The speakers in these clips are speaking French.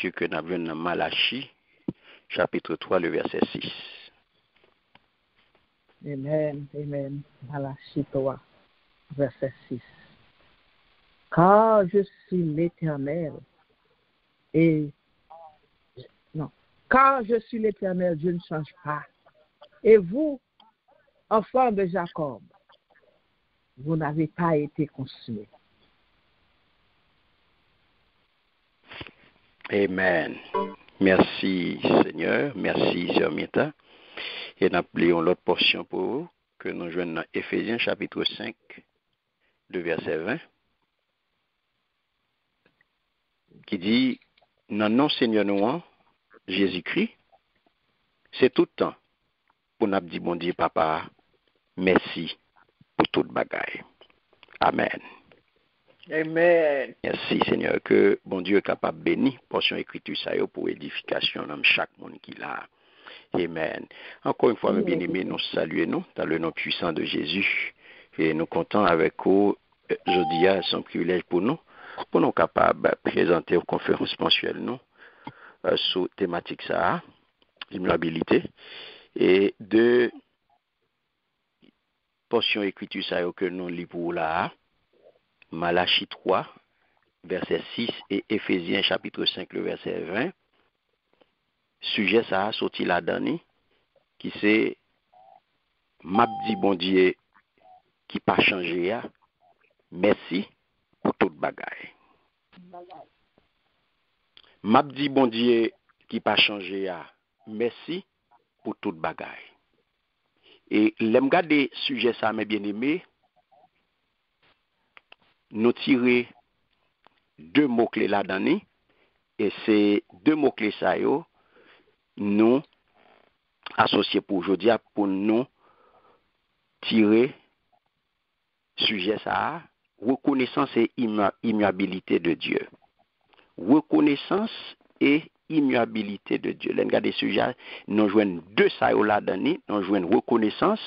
lecture que nous avons dans Malachie, chapitre 3, le verset 6. Amen, amen. Malachie 3, verset 6. Car je suis l'Éternel car je suis l'Éternel, je ne change pas. Et vous, enfants de Jacob, vous n'avez pas été consumés. Amen. Merci Seigneur, merci Zermita. Et nous appelons l'autre portion pour vous, que nous joignons dans Éphésiens chapitre 5, le verset 20, qui dit, dans nom Seigneur nous, Jésus-Christ, c'est tout le temps pour nous dire, bon Dieu, papa, merci pour toute bagaille. Amen. Amen. Merci Seigneur, que bon Dieu est capable de bénir portion écriture ça pour édification dans chaque monde qui l'a. Amen. Encore une fois, mes bien-aimés, nous saluons dans le nom puissant de Jésus et nous comptons avec vous. Jeudi, c'est un privilège pour nous capables de présenter aux conférences mensuelles nous sur thématique ça, l'immuabilité et deux portions écriture ça que nous lisons pour là. Malachie 3, verset 6 et Éphésiens chapitre 5, le verset 20. Sujet ça a sorti là-dedans, qui c'est Mabdi bon Dieu qui pas changé. Merci pour toute bagaille. Mabdi bon Dieu qui pas changé. Merci pour toute bagaille. Et l'aime garder sujet ça, mes bien-aimés, nous tirer deux mots-clés là-dedans, et c'est deux mots-clés ça, nous associés pour aujourd'hui, pour nous tirer sujet ça, reconnaissance et immuabilité de Dieu. Reconnaissance et immuabilité de Dieu. L'un des sujets, nous joignons deux ça là-dedans, nous joignons reconnaissance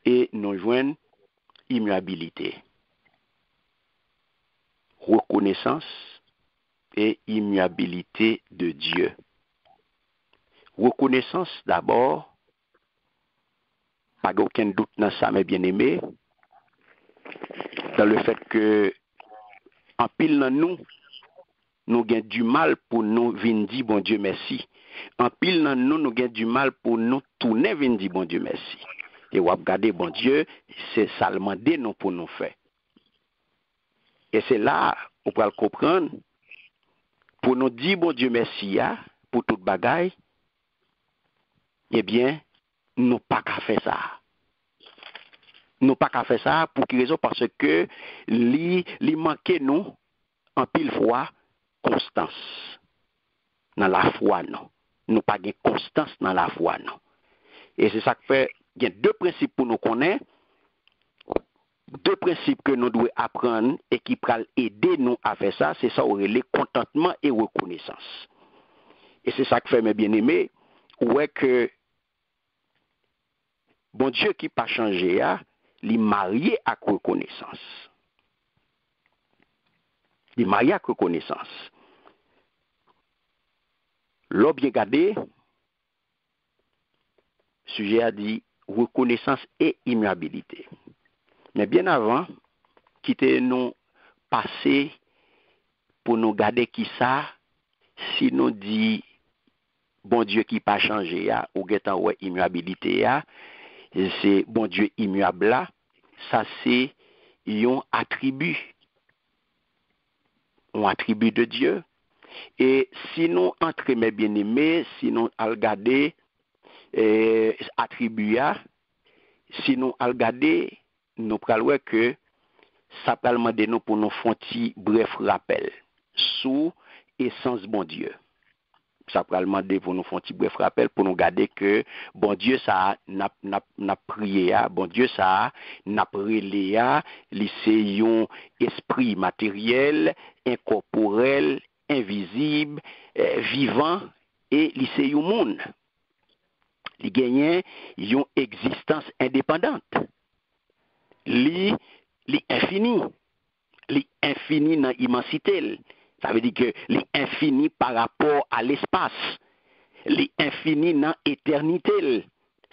et nous joignons immuabilité. Reconnaissance et immuabilité de Dieu. Reconnaissance d'abord, pas aucun doute dans ça, mes bien-aimés, dans le fait que en pile dans nous avons du mal pour nous venir dire bon Dieu merci. En pile dans nous avons du mal pour nous tourner venir dire bon Dieu merci. Et on va regarder bon Dieu, c'est seulement des nous pour nous faire. Et c'est là on peut le comprendre pour nous dire bon Dieu merci pour toute bagaille. Eh bien, nous pas qu'à faire ça. Nous pas qu'à faire ça pour quelle raison? Parce que li manque nous en pile fois constance dans la foi non. Nous pas de constance dans la foi non. Et c'est ça que fait il y a deux principes pour nous connaître. Deux principes que nous devons apprendre et qui peuvent aider nous à faire ça, c'est ça le contentement et reconnaissance. Et c'est ça que fait mes bien-aimés, ouais que bon Dieu qui pas changé il est marié à reconnaissance. Il est marié à reconnaissance. L'on bien gardé, sujet a dit reconnaissance et immuabilité. Mais bien avant, quitter nous passer pour nous garder qui ça, si nous dit bon Dieu qui pas changé ou getan ouais immuabilité c'est bon Dieu immuable là, ça c'est un attribut de Dieu. Et si nous entrons mes bien-aimés, si nous regarder attribut si nous regarder nous prenons que ça peut demander nous pour nous faire un bref rappel sous essence bon Dieu. Ça peut demander pour nous faire un bref rappel pour nous garder que bon Dieu ça n'a prié bon Dieu ça n'a relé c'est un esprit matériel, incorporel, invisible, vivant et c'est un monde. Il gagne une existence indépendante. Li infini dans immensité, Ça veut dire que l'infini par rapport à l'espace. L'infini dans l'éternité.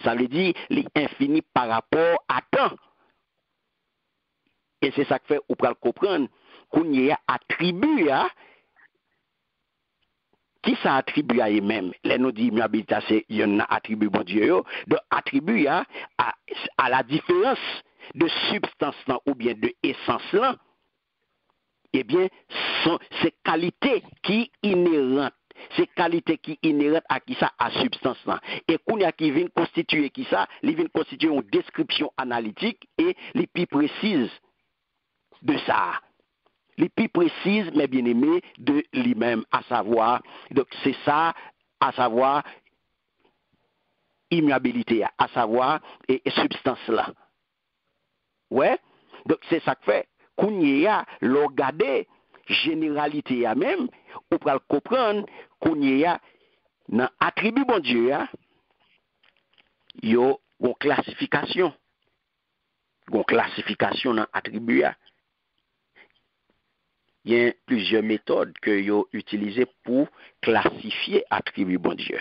Ça veut dire l'infini par rapport à temps. Et c'est ça que fait, ou pour le comprendre, qu'on y a attribué à, qui ça attribue à eux-mêmes. Les nous dit immuabilité, c'est, il y en a attribué, bon Dieu, donc attribue à la différence de substance là, ou bien de essence là, eh bien, ces qualités qui inhérentes. Ces qualités qui inhérentes à qui ça, à substance là. Et qu'on y a qui vient constituer qui ça, ils viennent constituer une description analytique et les plus précises de ça. Les plus précises, mais bien aimés, de lui-même, à savoir, donc c'est ça, à savoir, immuabilité, à savoir, et substance là. Ouais, donc c'est ça que fait, qu'on y a, le regarder, généralité à même, ou pour le comprendre, qu'on y a, dans attribut bon Dieu, il y a une classification. Une classification dans attribut. Il y a plusieurs méthodes que vous utilisées pour classifier attribut bon Dieu.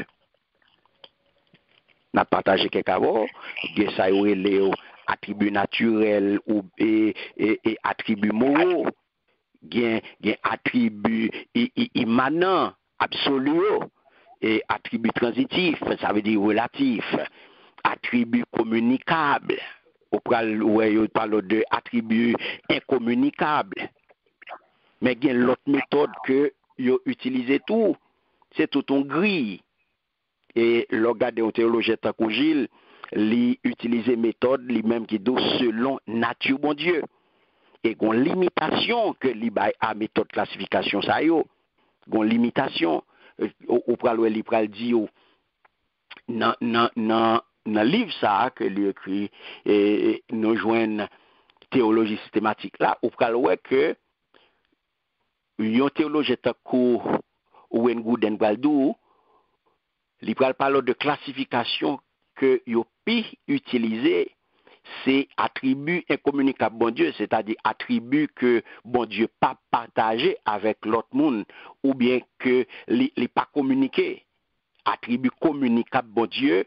On a partagé quelques avant, il y a les attributs naturels et attributs moraux, il y a attributs immanents, absolus, et attributs transitifs, ça veut dire relatifs, attributs communicables, on parle de attributs incommunicables. Mais il y a l'autre méthode que vous utilisez tout, c'est tout en grille. Et le gars de théologien Gilles, il utilise méthode lui-même qui dit selon nature bon Dieu. Et il y a une limitation que il a méthode classification ça yo. Il y a une limitation au pral dit dans livre ça que lui écrit et nous joignent théologie systématique là, au pral que un théologien takou Owen Gooden Baldou, il parle de classification que yo pi utiliser, c'est attribut incommunicable bon Dieu, c'est-à-dire attribut que bon Dieu pas partagé avec l'autre monde ou bien que les pas communiqué. Attribut communicable bon Dieu,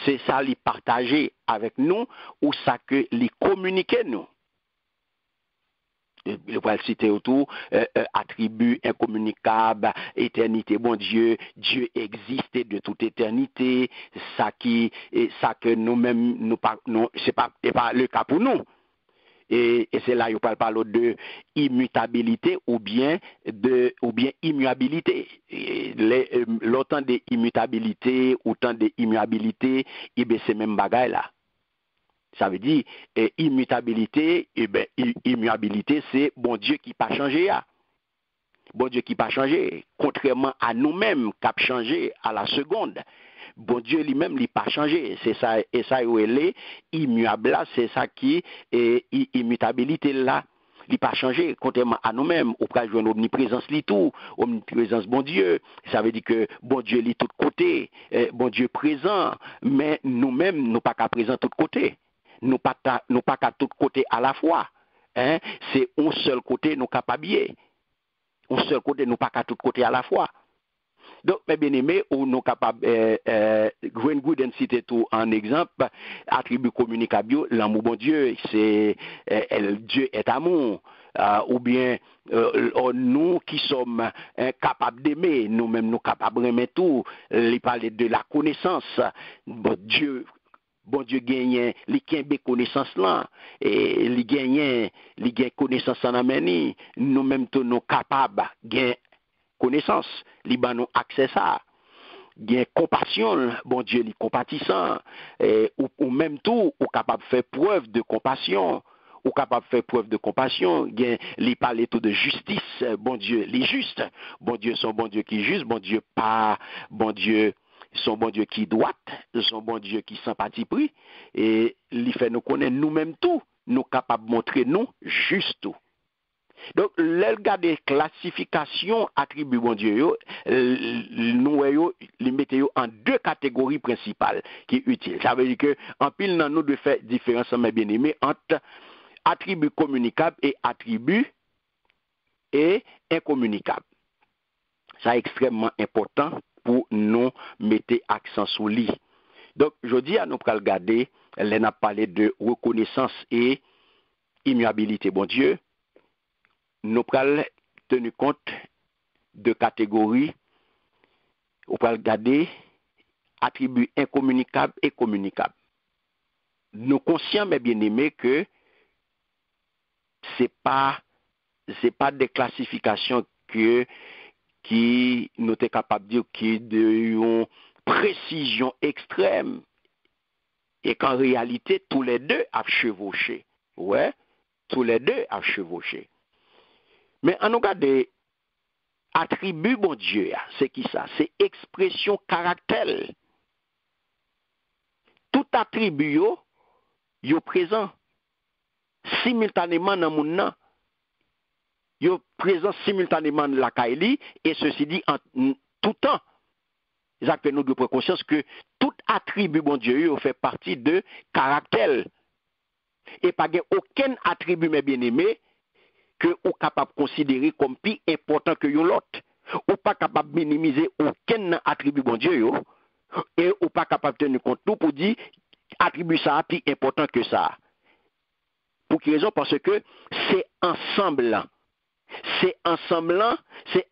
c'est ça les partager avec nous ou ça que les communiquer nous. Je vais citer autour, attribut incommunicable, éternité, bon Dieu, Dieu existe de toute éternité, ça que nous-mêmes, c'est pas le cas pour nous. Et c'est là, je parle de immutabilité ou bien immuabilité. L'autant de immutabilité, autant de immuabilité, c'est même bagaille là. Ça veut dire immutabilité, immuabilité, c'est bon Dieu qui pas changé. Bon Dieu qui pas changé, contrairement à nous-mêmes qui a changé à la seconde. Bon Dieu lui-même il pas changé. C'est ça, et ça il est immuable là, c'est ça qui est immutabilité là. Il pas changé, contrairement à nous-mêmes, au cas de omniprésence li tout, omniprésence bon Dieu, ça veut dire que bon Dieu lit tout côté, bon Dieu présent, mais nous-mêmes nous pas qu'à présent tout côté. Nous pas qu'à tout côté à la fois. Hein? C'est un seul côté nous capables. Un seul côté nous pas qu'à tout côté à la fois. Donc, mes bien-aimés, nous capables, Gwen Gooden cite tout en exemple, attribut communicable, l'amour bon Dieu, c'est Dieu est amour. Ou bien nous qui sommes capables d'aimer, nous-mêmes nous capables d'aimer tout, il parle de la connaissance, bon Dieu gagne, il gagne connaissance là, et il gagne connaissance en ameni, nous-mêmes tous nous capables de connaissance, il ba nous accès ça. Gagne compassion, bon Dieu, il compatissant, ou même tout, ou capable de faire preuve de compassion. Ou capable de faire preuve de compassion, il parle tout de justice, bon Dieu, les justes, bon Dieu, son bon Dieu qui est juste, bon Dieu pas, bon Dieu, son bon Dieu qui doit, son bon Dieu qui sympathie pris, et il fait nous connaître nous-mêmes tout, nous capables de montrer nous juste tout. Donc, le gars des classifications attributs bon Dieu, nous les mettons en deux catégories principales qui sont utiles. Ça veut dire que en pile dans nous de faire différence, mes bien-aimés, entre attributs communicables et attributs incommunicables. Ça extrêmement important pour nous mettre accent sur lui. Donc, je dis à nous pour regarder, elle a parlé de reconnaissance et immuabilité. Bon Dieu, nous allons tenir compte de catégories. On va regarder attributs incommunicables et communicables. Nous conscients, mais bien aimés, que c'est pas des classifications qui nous sommes capables de dire qui de une précision extrême et qu'en réalité tous les deux ont chevauché. Ouais, tous les deux ont chevauché. Mais en regardant attribut bon Dieu, c'est qui ça? C'est expression caractère. Tout attribut yo présent simultanément dans mon nom. Yo présent simultanément dans la Kaili et ceci dit en tout temps. Jacques nous devons prendre conscience que tout attribut bon Dieu fait partie de caractère. Et pas aucun attribut mais bien aimé que ou capable de considérer comme plus important que l'autre. Ou pas capable de minimiser aucun attribut bon Dieu et ou pas capable de tenir compte tout pour dire attribut ça plus important que ça. Pour quelle raison? Parce que c'est ensemble. C'est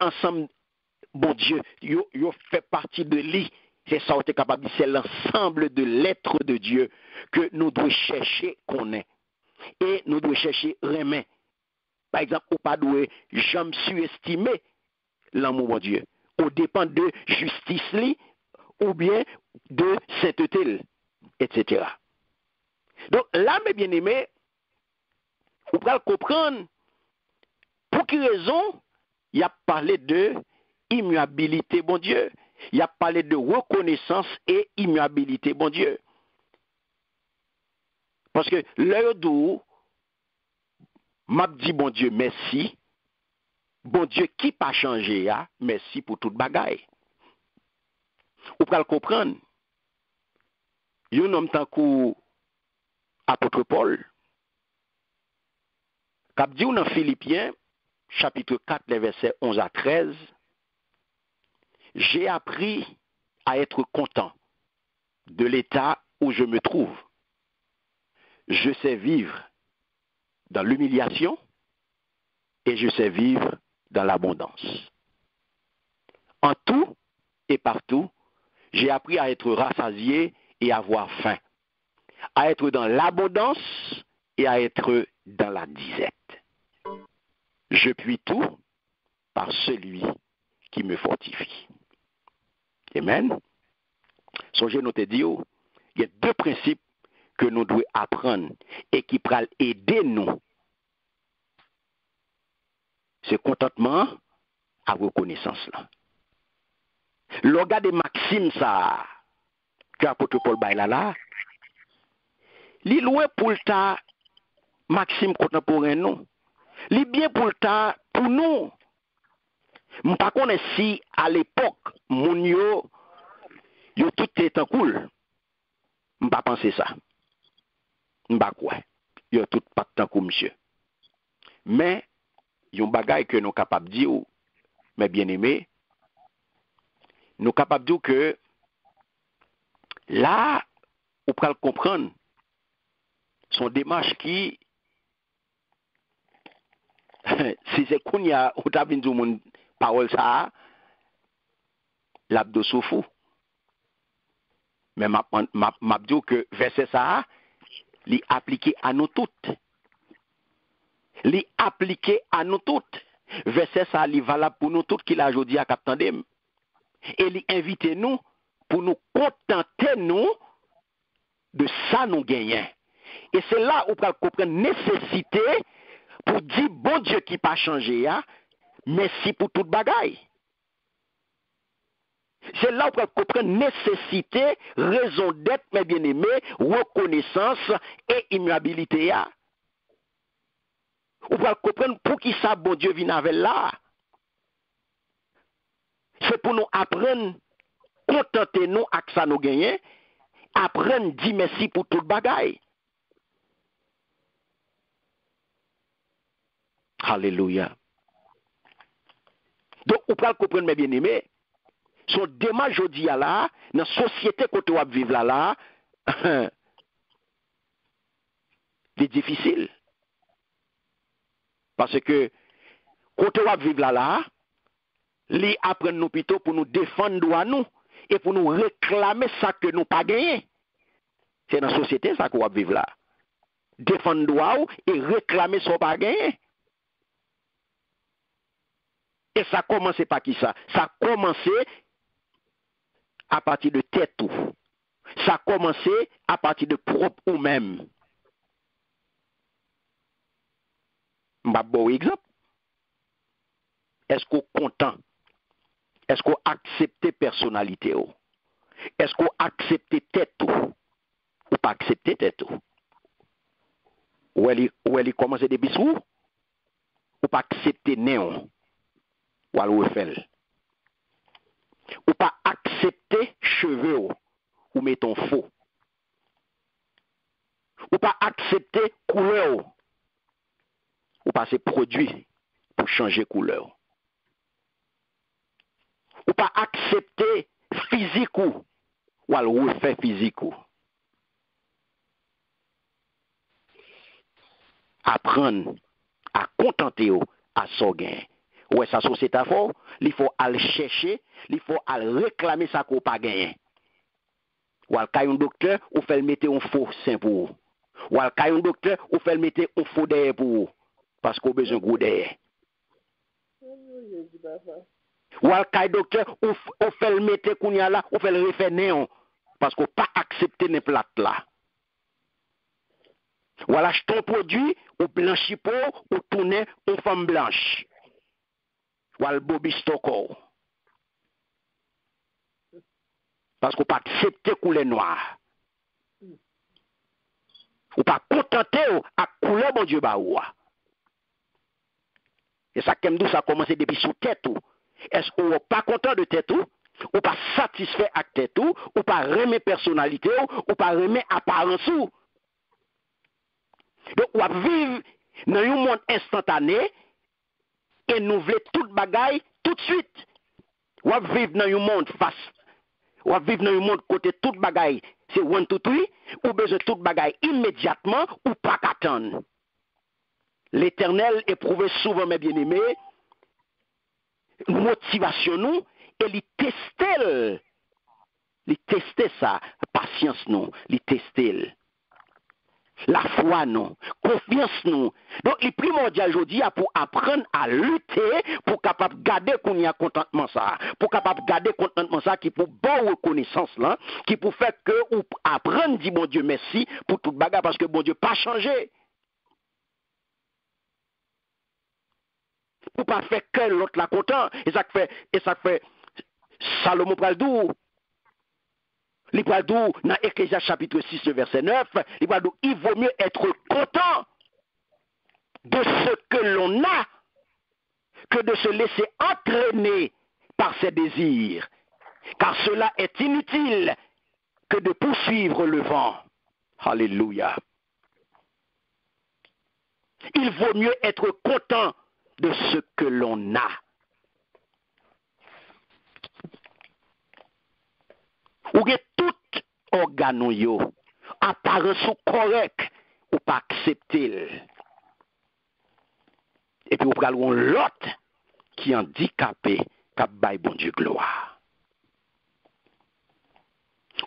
ensemble, bon Dieu, yo fait partie de lui. C'est ça, on est capable de dire, c'est l'ensemble de l'être de Dieu que nous devons chercher qu'on est. Et nous devons chercher remet. Par exemple, ou pas doué, jamais sous-estimer l'amour de Dieu. On dépend de justice li, ou bien de sainteté, etc. Donc là, mes bien-aimés, vous pouvez comprendre pour quelle raison il a parlé de immuabilité, bon Dieu. Il a parlé de reconnaissance et immuabilité, bon Dieu. Parce que l'heure d'où m'a dit, bon Dieu, merci. Bon Dieu, qui pas changé, merci pour toute bagaille. Vous pouvez le comprendre. Il y a un homme tant qu'apôtre Paul, qui a dit dans Philippiens, chapitre 4, les versets 11 à 13, j'ai appris à être content de l'état où je me trouve. Je sais vivre dans l'humiliation et je sais vivre dans l'abondance. En tout et partout, j'ai appris à être rassasié et à avoir faim, à être dans l'abondance et à être dans la disette. Je puis tout par celui qui me fortifie. Amen. Songez nous te dit, il y a deux principes que nous devons apprendre et qui pourront aider nous. C'est contentement à reconnaissance là. L'organe de Maxime ça que l'apôtre Paul Baila là, li loin pour le ta Maxime contemporain nous. Li bien pour le ta pour nous. M'pas connais si à l'époque moun yo tout était cool. M'pas penser ça. M'pas quoi. Yo tout pas tant comme monsieur. Mais yon bagay que nous capable dire mes bien-aimés, nous capable dire que là on peut comprendre son démarche qui si c'est qu'on y a ou t'a vinn du monde parole ça l'abdo soufou. Mais m'a dit que verset ça li appliqué à nous toutes. Li appliqué à nous toutes. Verset ça li valable pour nous toutes qui l'a jodi à captandem. Et li invite nous pour nous contenter nous de ça nous gagnons. Et c'est là où on peut comprendre nécessité pour dire bon Dieu qui pas changé merci pour toute bagaille. C'est là où on peut comprendre nécessité, raison d'être, mes bien-aimés, reconnaissance et immuabilité. On peut comprendre pour qui ça, bon Dieu, vient avec là. C'est pour nous apprendre, contenter nous avec ça nous gagner, apprendre, dire merci pour toute bagaille. Alléluia. Donc, vous pouvez comprendre, mes bien-aimés, son démarche aujourd'hui là, dans la société que vous vivez là, c'est difficile. Parce que, quand vous vivez là, les apprennent nous plutôt pour nous défendre droit nous et pour nous réclamer ça que nous pas gagné. C'est dans la société ça qu'on va vivre là. Défendre droit et réclamer son pas gagné. Et ça a commencé par qui ça? Ça a commencé à partir de tête tout. Ça a commencé à partir de propre ou même. Je vais vous exemple. Est-ce qu'on est content? Est-ce qu'on accepte personnalité? Est-ce qu'on accepte tête tout? Ou pas accepter tête tout? Ou elle commence depuis sous? Ou pas accepter néon? Ou elle refait? Ou pas accepter cheveux? Ou mettons faux? Ou pas accepter couleur? Ou pas ces produits pour changer couleur? Ou pas accepter physique ou elle refait physique ou? Apprendre à contenter à son gain. Ouais, ça société fort, il faut aller chercher, il faut aller réclamer ça qu'on pas gagné. Ou al un docteur, ou fait mettre un faux sein pour. Ou al un docteur, ou fait mettre un faux derrière pour. Parce qu'on a besoin de gros derrière. Ou al docteur, ou fait mettre kounya là, ou fait le refaire néon. Parce qu'on pas accepté les plates là. Ou al acheter un produit, ou blanchi pour, ou tourner une femme blanche. Ou al bobi stoko. Parce qu'on pas accepté couleur noire. Ou pas contenté à couleur bon Dieu ba ou. Et ça comme ça a commencé depuis sous tête ou. Est-ce qu'on n'est pas content de tête ou pas satisfait avec tête ou pas remet personnalité ou pas remet apparence ou. Donc on va vivre dans un monde instantané et nous voulons toute bagaille tout de suite. On va vivre dans un monde face. On va vivre dans un monde côté toute bagaille, c'est one two three, ou besoin toute bagaille immédiatement ou pas qu'attendre. L'Éternel éprouve souvent mes bien-aimés motivation nous et il tester ça, patience nous, il tester la foi nous, confiance nous. Donc le primordial aujourd'hui pour apprendre à lutter pour capable garder qu'on y a contentement ça, pour capable garder contentement ça qui pour bonne reconnaissance là, qui pour faire que ou apprendre dit bon Dieu merci pour toute bagarre parce que bon Dieu pas changé. Ou pas faire que l'autre la content et ça fait Salomon Praldou. Il parle dans Ecclésiaste chapitre 6, verset 9, il parle il vaut mieux être content de ce que l'on a que de se laisser entraîner par ses désirs, car cela est inutile que de poursuivre le vent. Alléluia. Il vaut mieux être content de ce que l'on a. Ou que tout organe yo apparence correct ou pas accepter. Et puis ou pral l'autre qui handicapé k'ap bay bon Dieu gloire.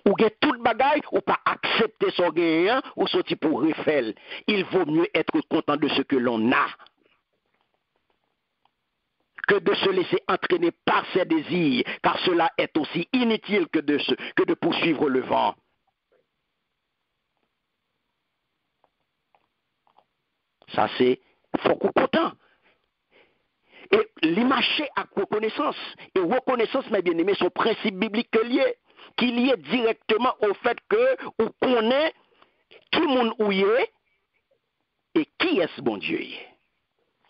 Ou que tout bagaille ou pas accepter son gagnant ou sorti pour refaire. Il vaut mieux être content de ce que l'on a que de se laisser entraîner par ses désirs, car cela est aussi inutile que de poursuivre le vent. Ça c'est faut qu'on content. Et l'image à reconnaissance, et reconnaissance, mes bien-aimés, sont principes bibliques qui lié directement au fait que on connaît qui moun ou y est et qui est ce bon Dieu.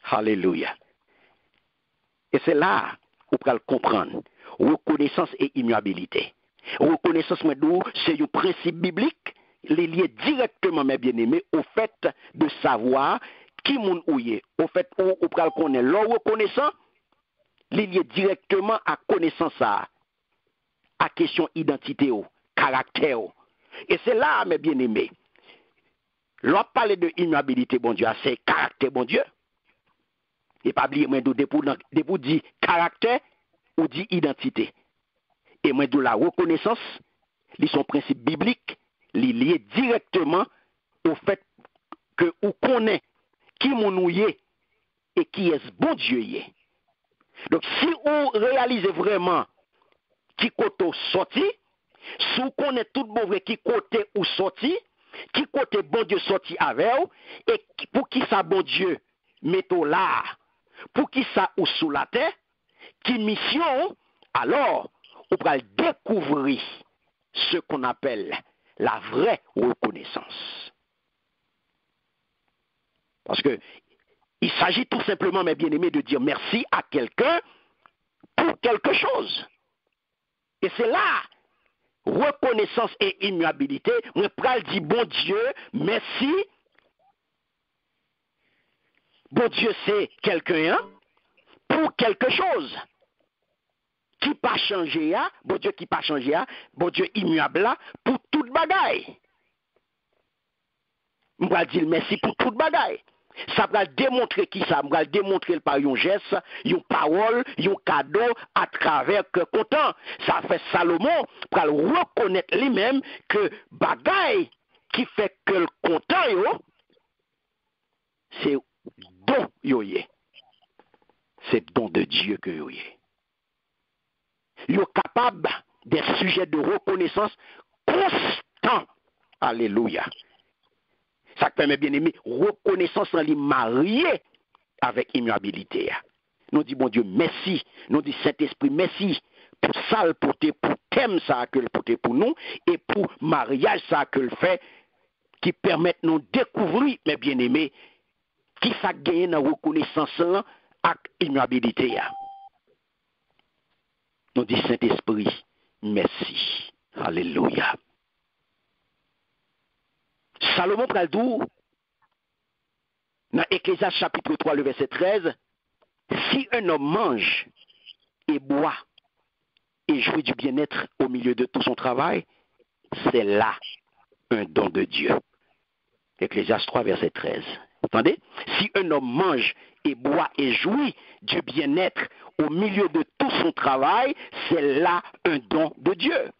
Alléluia. Et c'est là où on peut comprendre reconnaissance et immuabilité. Reconnaissance, c'est un principe biblique lié directement, mes bien-aimés, au fait de savoir qui moun ou y est. Au fait où on peut connaître l'on reconnaissant lié directement à connaissance à question identité, caractère. Et c'est là, mes bien-aimés, l'on parle de immuabilité, bon Dieu, c'est caractère, bon Dieu. Et pas oublier, moi, de pour dire caractère ou dire identité. Et moi, de la reconnaissance, ils sont principes bibliques, liés directement au fait que on connaît qui mon est et qui est bon Dieu est. Donc, si on réalise vraiment qui côté sorti, si on connaît tout bon vrai qui côté ou sorti, qui côté bon Dieu sorti avec vous, et pour qui ça bon Dieu mettons là, pour qui ça ou sous la terre, qui mission, alors on va découvrir ce qu'on appelle la vraie reconnaissance. Parce que il s'agit tout simplement, mes bien-aimés, de dire merci à quelqu'un pour quelque chose. Et c'est là, reconnaissance et immuabilité, on pral dit bon Dieu, merci. Bon Dieu, c'est quelqu'un pour quelque chose. Qui pas changé, bon Dieu qui pas changé, bon Dieu immuable pour toute bagaille. On va dire merci pour toute bagaille. Ça va démontrer qui ça, va démontrer par un geste, une parole, un cadeau à travers que content. Ça fait Salomon pour reconnaître lui-même que bagaille qui fait que le content c'est don yoye. C'est don de Dieu que yoye. Yo capable des sujets de reconnaissance constant. Alléluia. Ça permet bien aimé, reconnaissance en lui marié avec immuabilité. Nous disons, bon Dieu, merci. Nous disons, Saint-Esprit, merci pour ça, pour thème ça que le porter pour nous, et pour mariage ça que le fait, qui permet de nous découvrir, mes bien-aimés, qui ça gagne dans la reconnaissance avec immuabilité. Nous disons, Saint-Esprit, merci. Alléluia. Salomon Praldou, dans Ecclésiaste chapitre 3, le verset 13, si un homme mange et boit et jouit du bien-être au milieu de tout son travail, c'est là un don de Dieu. Ecclésiaste 3, verset 13. Vous entendez? Si un homme mange et boit et jouit du bien-être au milieu de tout son travail, c'est là un don de Dieu.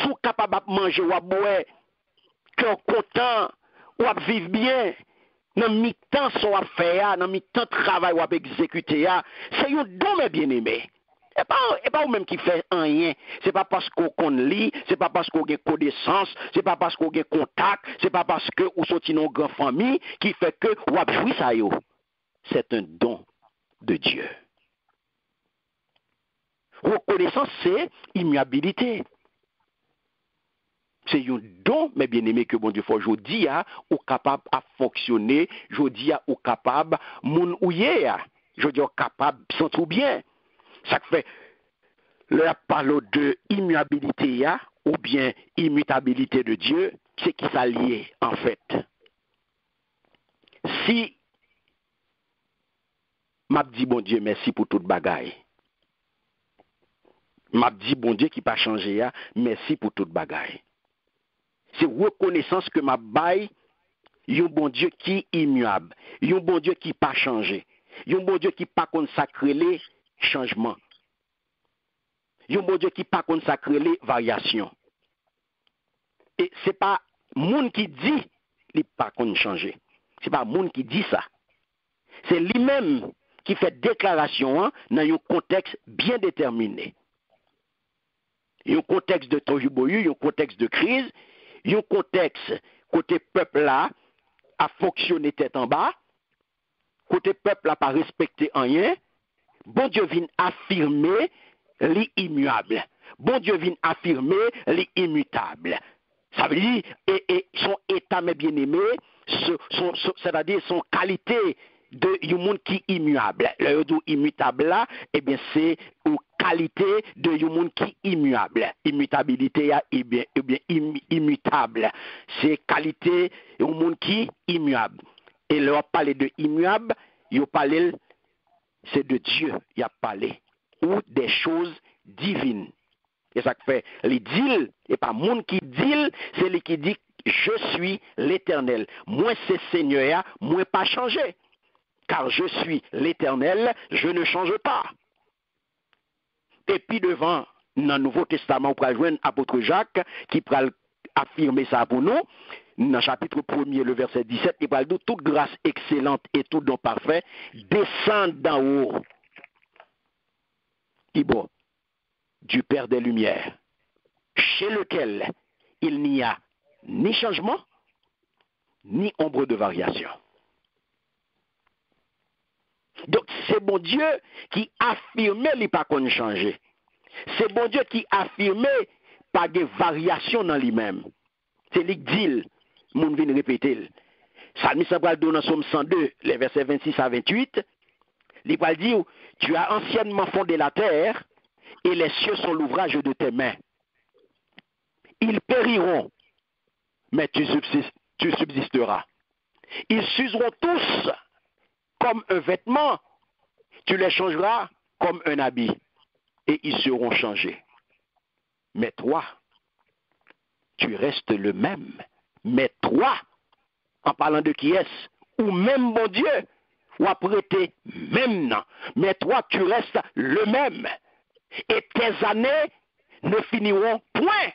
Sont capables de manger ou à boire, cœur content, ou à vivre bien, dans mi-temps son à faire, dans mi-temps travail ou à exécuter, c'est un don, mes bien-aimés. Et pas vous-même qui fait rien. C'est pas parce qu'on lit, c'est pas parce qu'on a connaissance, c'est pas parce qu'on a contact, c'est pas parce que vous sortez dans une grande famille qui fait que vous avez joué ça. C'est un don de Dieu. Reconnaissance, c'est immuabilité. C'est un don, mes bien-aimés, que bon Dieu fait aujourd'hui, ou capable à fonctionner, aujourd'hui, ou capable, moun ouye, aujourd'hui, capable, sans tout bien. Ça fait, leur parle de immuabilité, ou bien immutabilité de Dieu, c'est qui s'allie, en fait. Si, m'a dit, bon Dieu, merci pour toute bagaille. M'a dit, bon Dieu, qui pas changé, merci pour toute bagaille. C'est reconnaissance que ma baille, un bon Dieu qui est immuable, un bon Dieu qui pas changé, un bon Dieu qui pas consacré les changements, un bon Dieu qui pas consacré les variations. Et c'est pas monde qui dit il pas qu'on changer. C'est pas monde qui dit ça. C'est lui-même qui fait déclaration dans un contexte bien déterminé. Un contexte de tohu-bohu, un contexte de crise. Un contexte, côté peuple là, a fonctionné tête en bas, côté peuple là, pas respecté rien, bon Dieu vient affirmer l'immuable. Bon Dieu vient affirmer l'immutable. Ça veut dire, et son état, mes bien-aimés, c'est-à-dire son qualité de un monde qui est immuable. Le immutable là, eh bien, c'est une qualité de un monde qui est immuable. Immutabilité, eh bien, immutable. C'est qualité de un monde qui est immuable. Et là, on parle de immuable, il parlé, c'est de Dieu, il a parlé, ou des choses divines. Et ça fait, les dit, et pas monde qui dit, c'est lui qui dit, je suis l'Éternel. Moi, c'est Seigneur, moi pas changé. Car je suis l'Éternel, je ne change pas. Et puis devant, dans le Nouveau Testament, on peut joindre l'apôtre Jacques, qui peut affirmer ça pour nous. Dans le chapitre 1er, le verset 17, il parle de toute grâce excellente et tout don parfait descend d'en haut. Ibo, du Père des Lumières, chez lequel il n'y a ni changement, ni ombre de variation. Donc, c'est bon Dieu qui affirmait qu'il pas qu'on changer. C'est bon Dieu qui affirmait pas de variation dans lui-même. C'est lui qui dit, moun vient répéter. Salmis va donner dans Somme 102, les versets 26 à 28. Il va dire, tu as anciennement fondé la terre et les cieux sont l'ouvrage de tes mains. Ils périront, mais tu subsisteras. Ils s'useront tous comme un vêtement, tu les changeras comme un habit, et ils seront changés. Mais toi, tu restes le même. Mais toi, en parlant de qui est-ce, ou même bon Dieu, ou apprêté même non. Mais toi, tu restes le même. Et tes années ne finiront point.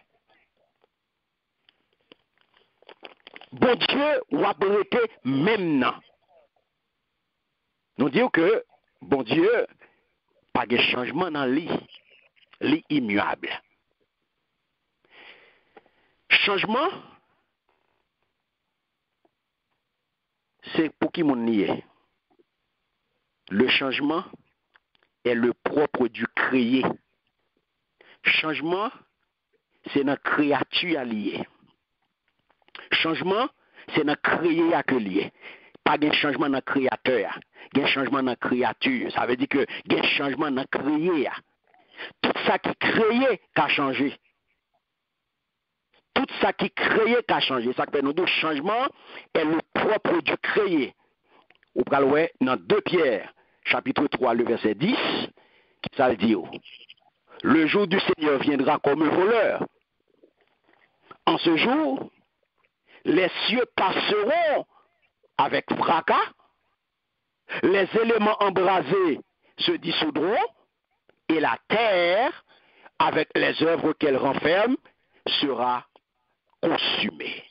Bon Dieu, ou apprêté même non. Nous disons que, bon Dieu, pas de changement dans l'immuable. Changement, c'est pour qui mon nier. Le changement est le propre du créé. Changement, c'est notre créature liée. Changement, c'est notre créé à que lié. Pas de changement dans le créateur, il y a un changement dans la créature. Ça veut dire que il y a un changement dans le créé. Tout ça qui créé qu'a changé. Tout ça qui créé qu'a changé. Ça fait nous deux changement est le propre du créé. Ou pral dans 2 Pierre, chapitre 3, le verset 10, qui ça le dit. Le jour du Seigneur viendra comme un voleur. En ce jour, les cieux passeront avec fracas, les éléments embrasés se dissoudront, et la terre, avec les œuvres qu'elle renferme, sera consumée.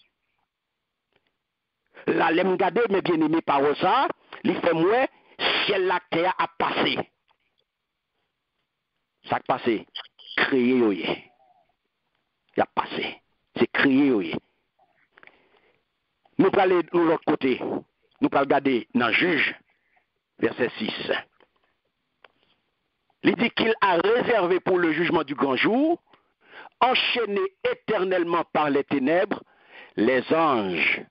La lème gade, mes bien-aimés, par ça, il fait moins, ciel la terre a passé. Ça a passé, créé, il a passé, c'est créé, Nous allons aller de l'autre côté, nous allons regarder dans Juge, verset 6. Il dit qu'il a réservé pour le jugement du grand jour, enchaîné éternellement par les ténèbres, les anges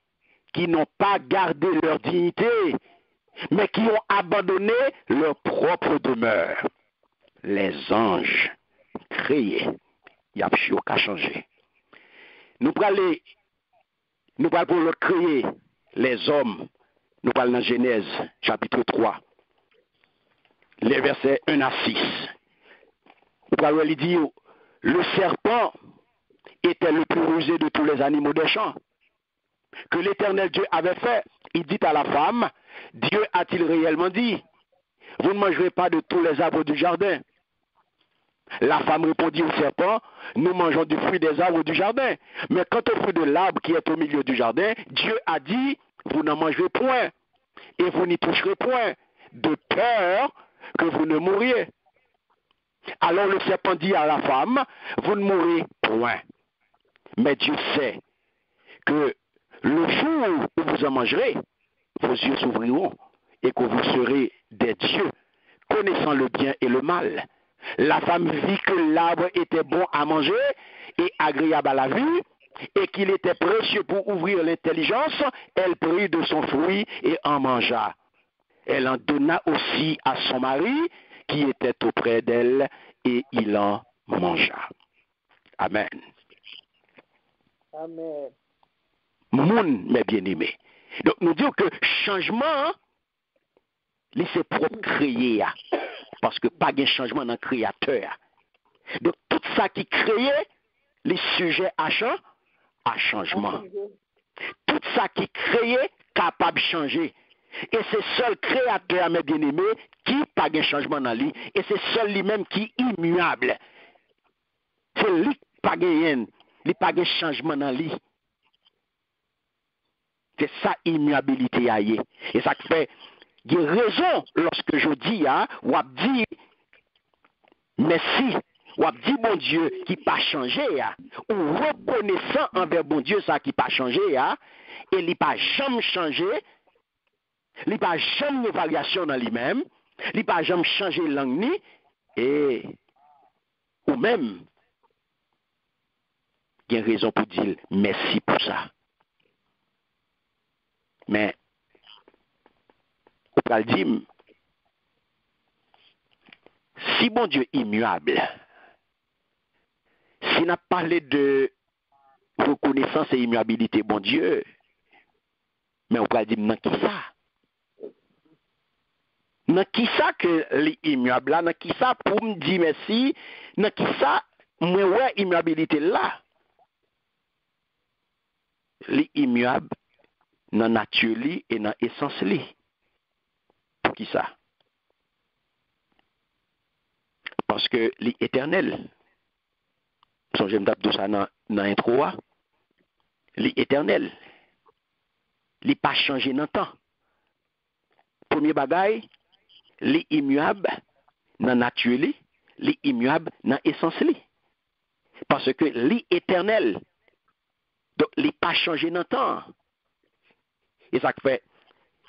qui n'ont pas gardé leur dignité, mais qui ont abandonné leur propre demeure. Les anges créés, il n'y a pas changé. Nous allons pour le créer les hommes. Nous parlons dans Genèse, chapitre 3, les versets 1 à 6. Nous parlons, il dit, le serpent était le plus rusé de tous les animaux des champs que l'Éternel Dieu avait fait. Il dit à la femme, Dieu a-t-il réellement dit, vous ne mangerez pas de tous les arbres du jardin? La femme répondit au serpent, nous mangeons du fruit des arbres du jardin. Mais quant au fruit de l'arbre qui est au milieu du jardin, Dieu a dit, vous n'en mangerez point, et vous n'y toucherez point, de peur que vous ne mouriez. Alors le serpent dit à la femme, vous ne mourrez point. Mais Dieu sait que le jour où vous en mangerez, vos yeux s'ouvriront, et que vous serez des dieux, connaissant le bien et le mal. La femme vit que l'arbre était bon à manger et agréable à la vue, et qu'il était précieux pour ouvrir l'intelligence. Elle prit de son fruit et en mangea. Elle en donna aussi à son mari qui était auprès d'elle, et il en mangea. Amen. Amen. Moun, mes bien-aimés. Donc nous disons que changement, li c'est propre créé, parce que pas de changement dans le créateur. Donc, tout ça qui créé, les sujets à changement. Tout ça qui créé, capable de changer. Et c'est seul créateur, mes bien-aimés, qui pas de changement dans lui. Et c'est seul lui-même qui est immuable. C'est lui qui pas de changement dans lui. C'est ça immuabilité à y. Et ça fait il y a raison lorsque je dis ou dit merci, ou dit bon Dieu qui pas changé ou reconnaissant envers bon Dieu ça qui pas changé et il pas jamais changé, il pas jamais une variation dans lui-même, il pas jamais changé langue ni et ou même il y a raison pour dire merci pour ça. Mais on va dire si bon Dieu est immuable, si on a parlé de reconnaissance et immuabilité, bon Dieu, mais on va dire non qui ça? Non qui ça que l'immuable là? Non qui ça pour me dire merci? Non qui ça? Moi ouais immuabilité là. L'immuable dans nature li et dans essence li. Pour qui ça? Parce que l'éternel, j'aime d'abord ça dans l'intro, l'éternel, il pas changé dans le temps. Premier bagay, l'immuable dans la nature, l'immuable dans l'essence. Parce que l'éternel, donc il pas changé dans le temps. Et ça fait,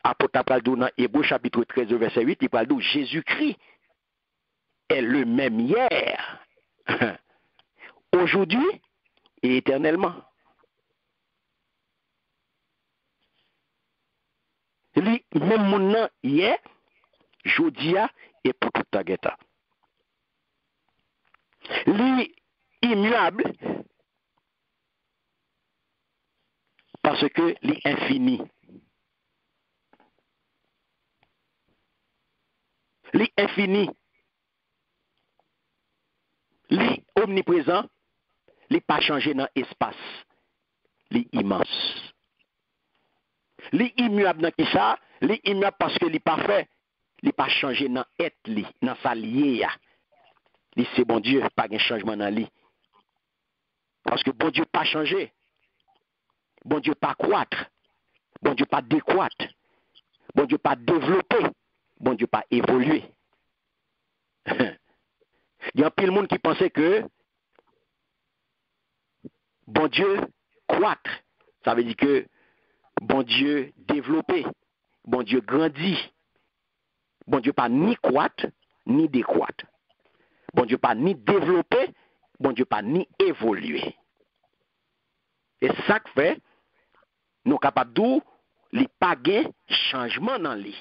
apôtre Paul dans Hébreux chapitre 13, verset 8, il parle de Jésus-Christ est le même hier, aujourd'hui et éternellement. Lui, même mon nom hier, jodia et pour tout ta guetta. Lui, immuable, parce que lui infini. Lui infini. Lui omniprésent, lui pas changé dans l'espace. Lui immense. Lui immuable dans qui ça? Lui immuable parce que lui pas fait. Lui pas changé dans être li, dans sa lié. Lui c'est bon Dieu, pas de changement dans lui. Parce que bon Dieu pas changé. Bon Dieu pas croître. Bon Dieu pas décroître. Bon Dieu pas développer. Bon Dieu pas évoluer. Il y a un pile monde qui pensait que bon Dieu croître. Ça veut dire que bon Dieu développer. Bon Dieu grandit. Bon Dieu pas ni croître, ni décroître. Bon Dieu pas ni développer. Bon Dieu pas ni évoluer. Et ça fait, nous sommes capables de li pas gain changement dans lui.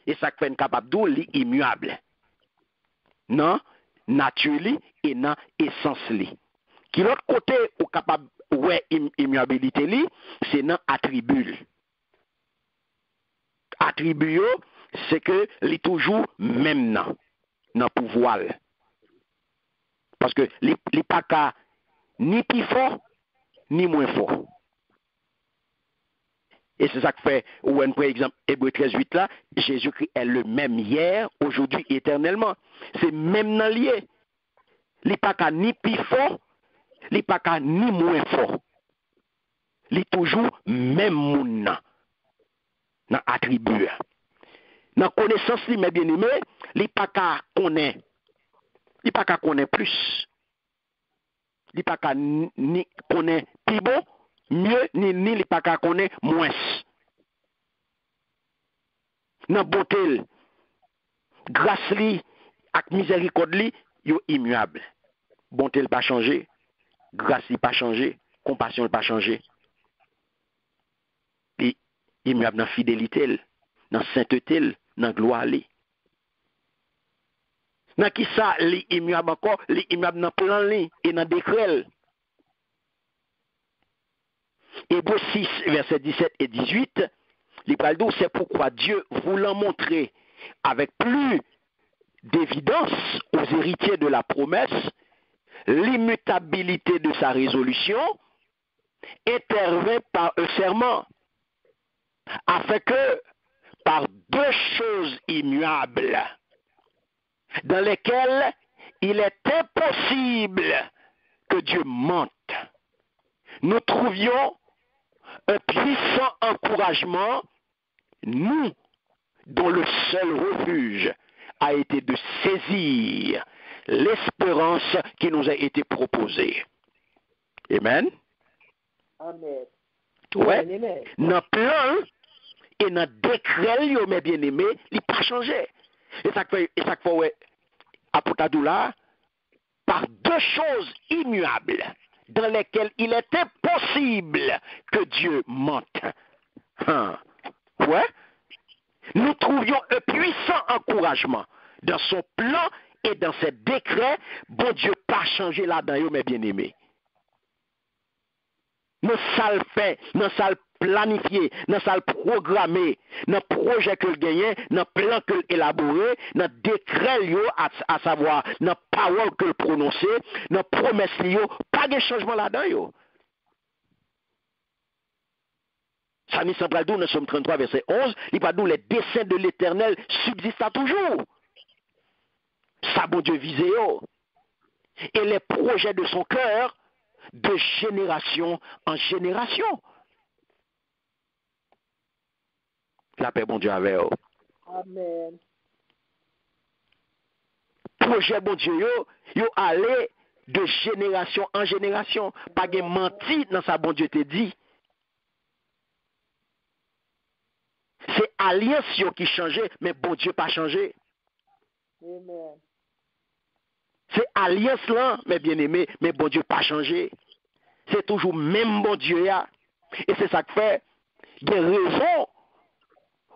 Et ça fait nous capable de li immuable. Non, nature et non essence li. Qui l'autre côté ou capable ouais immuabilité li, c'est dans attribut. Attribut c'est que li toujours même dans pouvoir. Parce que li pas ka ni plus fort ni moins fort. Et c'est ça que fait, ou par exemple, Hébreux 13, 8 là, Jésus-Christ est le même hier, aujourd'hui, éternellement. C'est même dans lié. Il n'est pas qu'à ni plus fort, il n'est pas qu'à ni moins fort. Il est toujours même moun dans attribut. Dans connaissance, mes bien-aimés, il n'est pas qu'à connaître. Il n'est pas qu'à connaître plus. Il n'est pas qu'à ni connaître plus bon, mieux, ni il n'est pas qu'à connaître moins. Dans beauté, grâce li, ak miséricorde li, yo immuable. Bonté pas changé, grâce li pas changé, compassion pas changé. Puis immuable dans fidélité, dans sainteté, dans gloire li. Dans qui ça li immuable encore, li immuable dans plan li et dans décret. Hébreux 6 verset 17 et 18, li parle d'où c'est pourquoi Dieu voulant montrer avec plus d'évidence aux héritiers de la promesse l'immutabilité de sa résolution, intervint par un serment, afin que, par deux choses immuables, dans lesquelles il est impossible que Dieu mente, nous trouvions un puissant encouragement, nous, dont le seul refuge a été de saisir l'espérance qui nous a été proposée. Amen. Amen. Ouais. Amen. Dans plan et dans décret, mes bien-aimés, il n'a pas changé. Et ça fait, ouais, à Potadoula, par deux choses immuables, dans lesquelles il est impossible que Dieu mente. Ouais. Nous trouvions un puissant encouragement dans son plan et dans ses décrets. Bon Dieu pas changé là-dedans, mes bien-aimés. Nous sommes fait, nous sommes planifié, nous sommes programmé, dans projet que le gagné, dans plan que élaboré, dans décret à savoir, dans parole que le prononcé, dans promesse pas de changement là-dedans. Sani Sambraldou, nous sommes 33, verset 11, il va nous les desseins de l'Éternel subsistent toujours. Ça, bon Dieu, visé. Et les projets de son cœur, de génération en génération. La paix, bon Dieu, avec eux. Amen. Projet, bon Dieu, yo allé de génération en génération. Pas de menti dans sa bon Dieu te dit. C'est alliance qui changeait, mais bon Dieu pas changé. Amen. C'est alliance là, mes bien-aimés, mais bon Dieu pas changé. C'est toujours même bon Dieu là. Et c'est ça que fait des raisons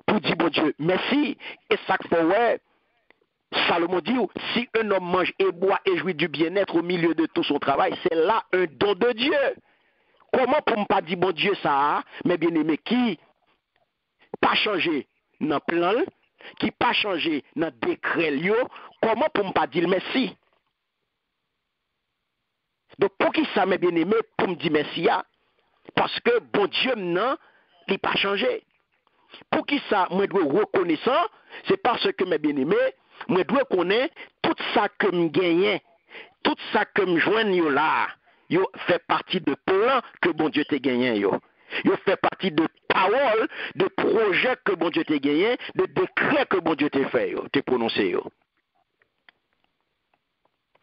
pour dire bon Dieu merci. Et ça que fait ouais. Salomon dit si un homme mange et boit et jouit du bien-être au milieu de tout son travail, c'est là un don de Dieu. Comment pour ne pas dire bon Dieu ça, mes bien-aimés, qui pas changé dans le plan, qui pas changé dans le décret, comment pour ne pas dire merci? Donc pour qui ça, mes bien-aimés, pour me dire merci, parce que bon Dieu, non, il n'a pas changé. Pour qui ça, moi, je dois reconnaissant, c'est parce que, mes bien-aimés, moi, je dois connaître tout ça que je gagne, tout ça que je joigne là, yo fait partie de plan que bon Dieu t'a gagné, yo fait partie de paroles, de projets que bon Dieu t'a gagné, de décrets que bon Dieu t'a fait, yo, t'a prononcé, yo.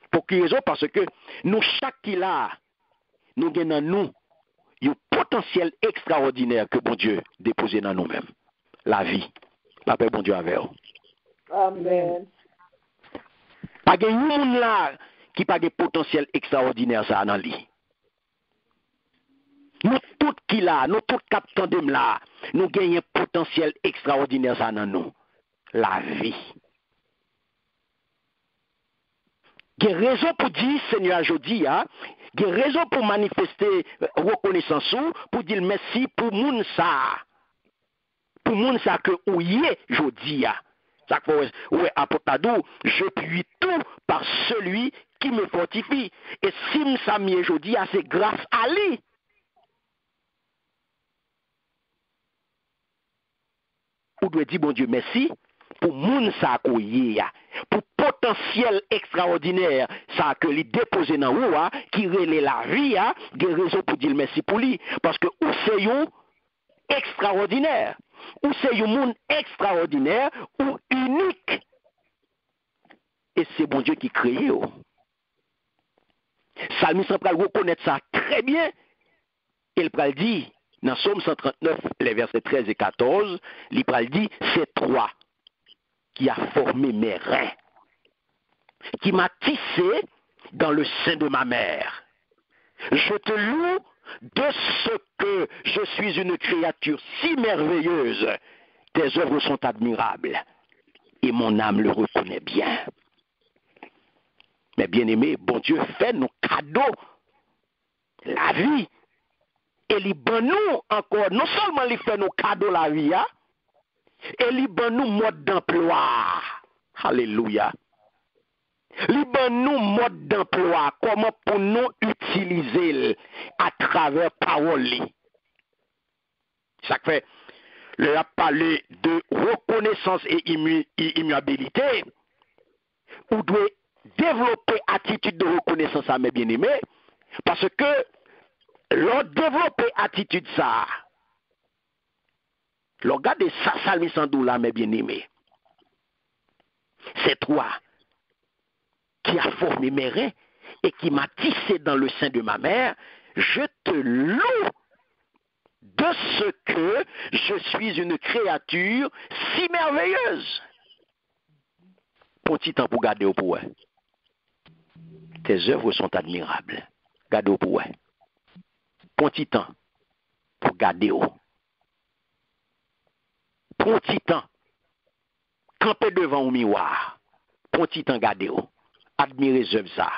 Pour quelle raison? Parce que nous, chaque qui là, nous gagnons nous, un potentiel extraordinaire que bon Dieu déposé dans nous-mêmes. La vie. La paix, bon Dieu, avec vous. Amen. Pas de monde là qui pas de potentiel extraordinaire ça dans lui. Nous tous qui là, nous tous capteurs de là, nous gagnons un potentiel extraordinaire ça dans nous. La vie. Il y a raison pour dire, Seigneur, je dis, il y a raison pour manifester reconnaissance, pour dire merci pour moun ça. Pour moun ça que ouye, je dis, ça fait, ouais, apotadou, je puis tout par celui qui me fortifie. Et si m'sa mieux, je dis, c'est grâce à lui. Ou doit dire, bon Dieu, merci. Pour moun sa koye, pour potentiel extraordinaire, ça que lui déposé dans ou qui relève la vie, des raisons pour dire merci pour lui. Parce que ou c'est yon extraordinaire, ou c'est yon moun extraordinaire, ou unique. Et c'est bon Dieu qui crée. Salmi Central reconnaître ça très bien. Il pral dit, dans Somme 139, les versets 13 et 14, il pral dit, c'est toi qui a formé mes reins, qui m'a tissé dans le sein de ma mère. Je te loue de ce que je suis une créature si merveilleuse. Tes œuvres sont admirables et mon âme le reconnaît bien. Mais bien aimé, bon Dieu fait nos cadeaux, la vie. Et il bon nous encore, non seulement il fait nos cadeaux la vie, Et li ban nous mode d'emploi. Alléluia. Li ban nous mode d'emploi, comment pour nous utiliser à travers parole li. Ça fait, le a parlé de reconnaissance et immuabilité, ou doit développer attitude de reconnaissance à mes bien-aimés, parce que l'on développer attitude ça, l'on regarde ça, salmi sans douleur, mes bien-aimés. C'est toi qui a formé mes reins et qui m'a tissé dans le sein de ma mère. Je te loue de ce que je suis une créature si merveilleuse. Pour petit temps pour garder au pouvoir. Tes œuvres sont admirables. Garde au pouvoir. Pour petit temps pour garder au. Pour petit temps, camper devant un miroir. Pour petit temps garder au. Admirez œuvres ça.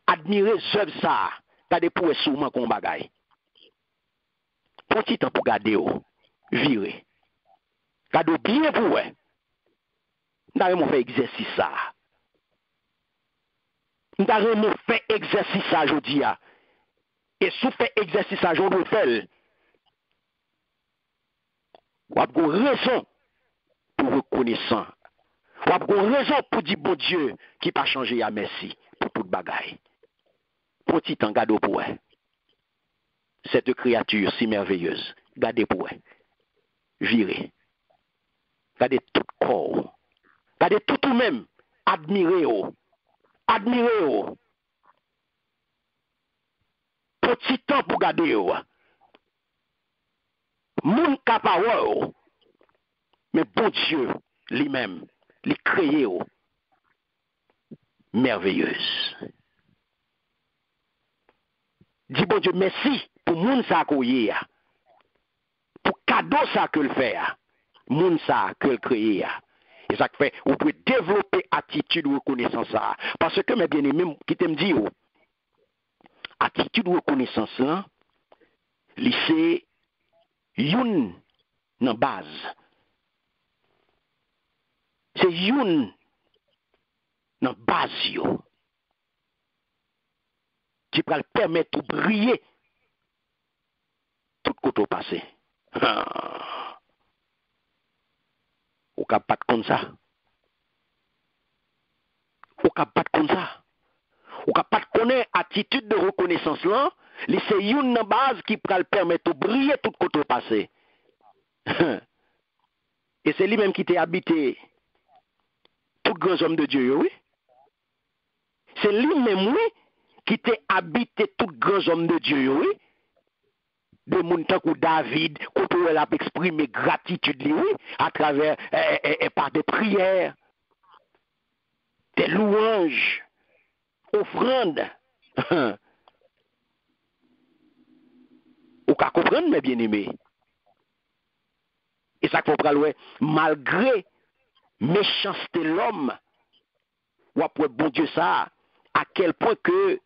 Admirez œuvres ça. Gardez pour souvent qu'on bagaille. Pour petit temps pour garder au. Virer. Gardez bien pour eux. Nous avons fait exercice ça. Nous avons fait exercice ça aujourd'hui. Et si vous faites exercice ça, je le fais. Vous avez raison pour reconnaissant. Vous avez raison pour dire bon Dieu qui pas changé à merci pour toute bagaille. Petit temps, gardez pour elle. Cette créature si merveilleuse, gardez pour elle. Virez. Gardez tout corps. Gardez tout ou même. Admirez-vous. Admirez-vous. Petit temps pour garder. Moun kapawou. Mais bon Dieu lui-même, les créé merveilleuse. Dis bon Dieu merci pour moun sa koye. Pour cadeau ça que le fait. Moun sa que le créé. Et ça fait, vous pouvez développer attitude de reconnaissance ça. Parce que mes bien-aimés, qui t'aime dire, attitude de reconnaissance là, c'est une dans base. C'est une dans base yo. Qui va permettre de briller tout côté passé. Ou ka pas comme ça. Ou ka pas comme ça. Ou ka pas connaître attitude de reconnaissance là, c'est une dans base qui va permettre de briller tout côté passé. Et c'est lui-même qui t'a habité tout grand homme de Dieu, oui. C'est lui-même, oui, qui t'a habité tout grand homme de Dieu, oui. De mon temps que David, quand elle a exprimé gratitude, oui, à travers, par des prières, des louanges, offrandes. Ou qu'à comprendre, mes bien-aimés. Et ça qu'il faut prendre, malgré méchanceté l'homme, ou après bon Dieu ça, à quel point que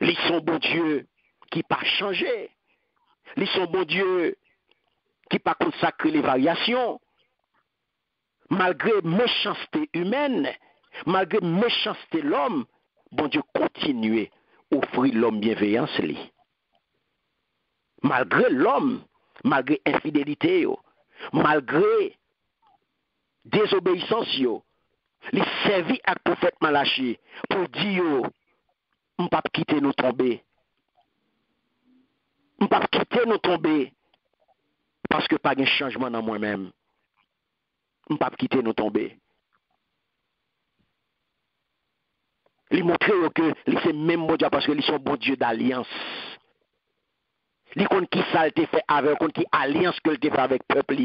ils sont bon Dieu qui pas changé, ils sont bon Dieu qui pas consacré les variations, malgré méchanceté humaine, malgré méchanceté l'homme, bon Dieu continue à offrir l'homme bienveillance li. Malgré l'homme, malgré infidélité, malgré désobéissance, il servit à prophète Malachi pour dire, on ne peut pas quitter nous tomber. On ne peut pas quitter nous tomber parce que pas de changement dans moi-même. On ne peut pas quitter nous tomber. Il montre que c'est même bon Dieu parce que ils sont bon Dieu d'alliance. Ils connaissent qui ça te fait avec, ils qui alliance que te fait avec le peuple.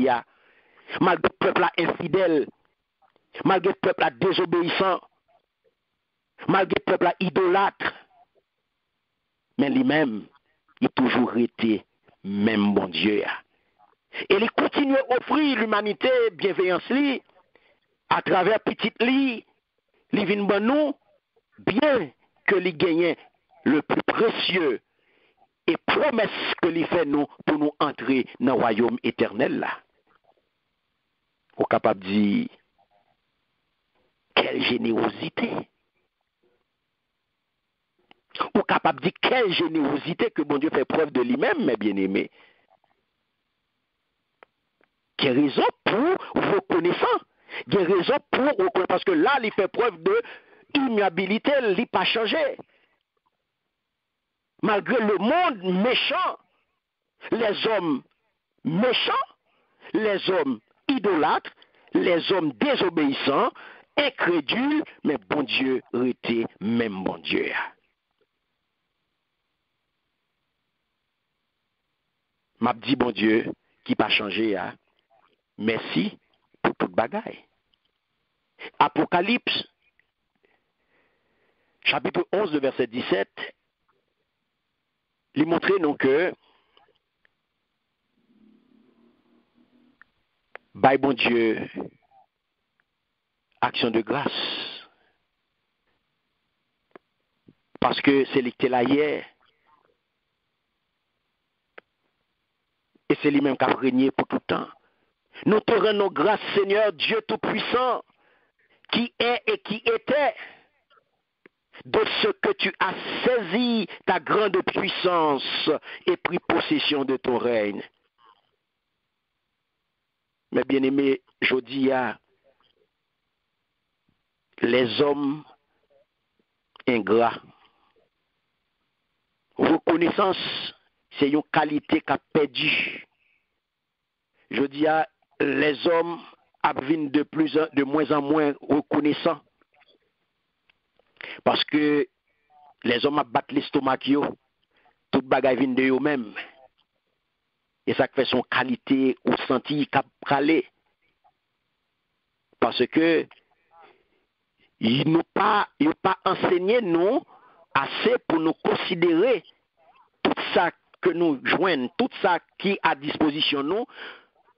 Malgré le peuple infidèle, malgré le peuple désobéissant, malgré le peuple idolâtre, mais lui-même, il a toujours été même bon Dieu. Et il continue à offrir l'humanité bienveillance li, à travers petit li, li vin ban nous, bien que li gagne le plus précieux et promesse que lui fait nous pour nous entrer dans le royaume éternel là. On est capable de dire, quelle générosité. On est capable de dire, quelle générosité que bon Dieu fait preuve de lui-même, mes bien-aimés. Quelle raison pour reconnaissant. Quelle raison pour reconnaître. Parce que là, il fait preuve de immuabilité, il n'a pas changé. Malgré le monde méchant, les hommes méchants, les hommes idolâtres, les hommes désobéissants, incrédules, mais bon Dieu était même bon Dieu. M'a dit bon Dieu qui pas changé. Merci pour toute bagaille. Apocalypse, chapitre 11, verset 17, lui montrer donc que by bon Dieu, action de grâce. Parce que c'est lui qui était là hier. Et c'est lui-même qui a régné pour tout le temps. Nous te rendons grâce, Seigneur Dieu Tout-Puissant, qui est et qui était, de ce que tu as saisi ta grande puissance et pris possession de ton règne. Mais bien aimé, je dis à les hommes ingrats, reconnaissance, c'est une qualité qu'a perdu. Je dis à les hommes viennent de moins en moins reconnaissants. Parce que les hommes battent l'estomac, tout bagaille vient de eux-mêmes. Et ça fait son qualité ou senti qu'a calé. Parce que ils n'ont pas enseigné nous assez pour nous considérer tout ça que nous joignons, tout ça qui est à disposition nous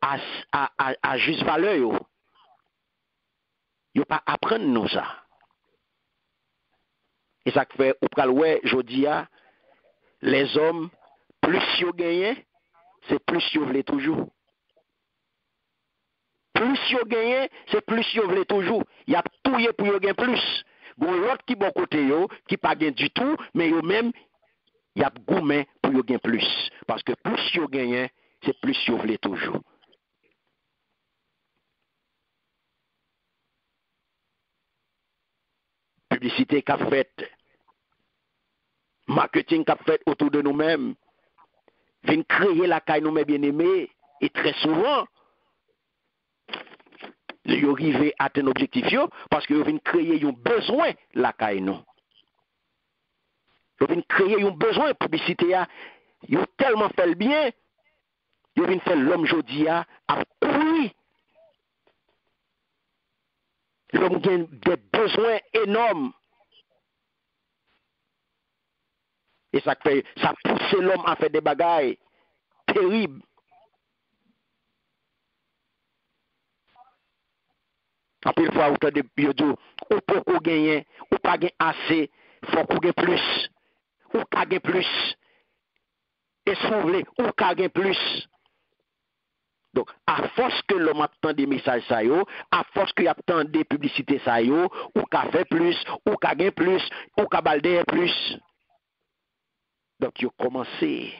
à juste valeur. Ils n'ont pas apprendre nous ça. Et ça fait, au pral je dis les hommes, plus ils gagnent, c'est plus ils veulent toujours. Plus ils gagnent, c'est plus ils veulent toujours. Il y a tout pour qu'ils gagnent plus. Bon, l'autre qui bon côté, qui pas gagne du tout, mais eux même il y a gourmet pour qu'ils gagnent plus. Parce que plus ils gagnent, c'est plus ils veulent toujours. Publicité qu'a faite, marketing qu'a fait autour de nous-mêmes, vient créer la caille nous-mêmes bien-aimés, et très souvent, ils arrivent à atteindre l'objectif parce qu'ils viennent créer un besoin la caille nous. Ils viennent créer un besoin publicité, ils ont tellement fait le bien, ils viennent faire l'homme jodi à courir. L'homme a des besoins énormes. Et ça pousse l'homme à faire des bagailles terribles. Après une fois, autant de biodo, ou pour qu'on gagne, ou pas gagner assez, faut qu'on gagne plus. Ou qu'on gagne plus. Et s'ouvrir, ou qu'on gagne plus. Donc, à force que l'homme attend des messages, ça yo, à force qu'il attend des publicités, ça yo, ou qu'on fait plus, ou qu'on gagne plus, ou qu'on balder plus. Donc, ils ont commencé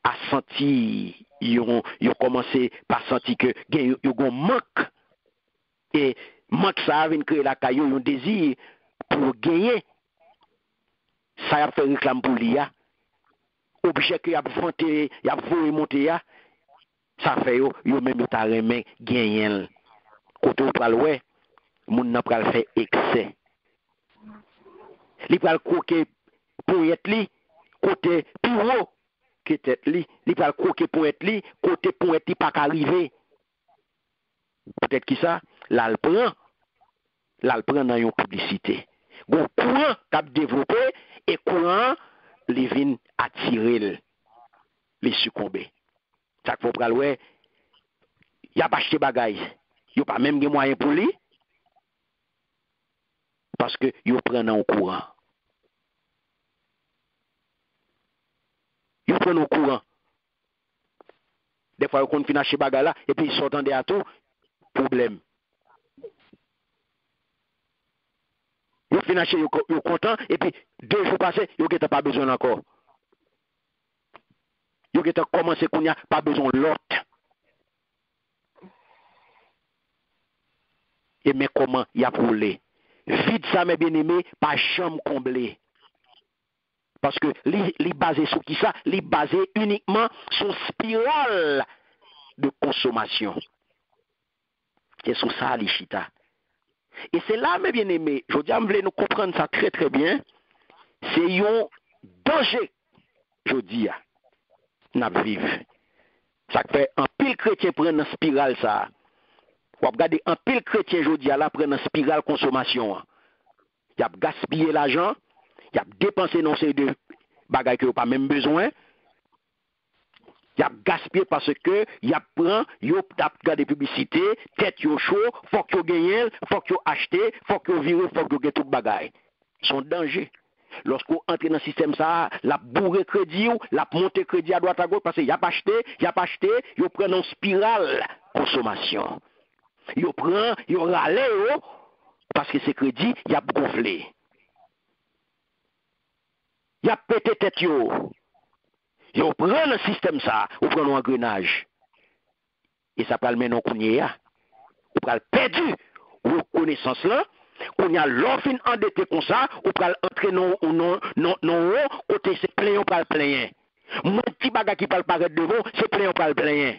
à sentir, ils ont commencé par sentir que il y a un manque. Et manque ça vient créer la caillou, un désir pour gagner. Ça a fait réclame pour l'IA. Objet qu'il y a vanté, il y a voulu monter, ça fait yo même ta remet gagner. Côté ou pral ouais, moun n'a pral fait excès. Li pral croquer pour être li, côté plus haut que tête li pral croquer pour être li, côté pour être li pas arriver. Peut-être qui ça, là le prend dans une publicité. Bon courant qu'a développé et courant les vinn attirer les succomber. Ça faut pral ouais, y a pas acheté bagaille. Y a pas même des moyens pour lui parce que yo prend dans courant. prendre au courant. Des fois, on finit chez Bagala et puis ils sortent en à tout, problème. Ils finissent chez ils content et puis 2 jours passés, ils n'ont pas besoin encore. Ils ont commencé qu'on n'y a pas besoin de l'autre. Et mais comment il y a roulé? Vite ça, mes bien-aimés, pas chambre comblée. Parce que les basé sur qui ça? Les basé uniquement sur spirale de consommation. C'est sur ça, les chita. Et c'est là, mes bien-aimés, je dis, je voulais nous comprendre ça très très bien. C'est un danger, je dis, n'a vivre. Ça fait un pile chrétien prendre une spirale ça. Vous regardez un pile chrétien, je dis, là, prendre une spirale consommation. Il a gaspillé l'argent, il a dépensé dans ces deux bagages qu'il n'a pas même besoin. Il a gaspillé parce que il a pris, il a regardé publicité, tête chaud, faut qu'il gagne, faut qu'il achète, faut qu'il vire, faut qu'il gagne tout bagage. Son danger. Lorsqu'on entre dans le système ça, la bourre crédit ou la monter crédit à droite à gauche parce qu'il a pas acheté, il prend une spirale consommation. Il prend, il râle parce que ces crédits, il a gonflé. Il a pété tête yo. Il prend le système ça, ou prend un engrenage. Et ça peut le mener au kounya. Ou peut le perdu reconnaissance là. On y a l'offre endetté comme ça, ou peut entrer non côté c'est plein ou pas plein. Mon petit bagage qui parle paraître devant, c'est plein ou pas plein.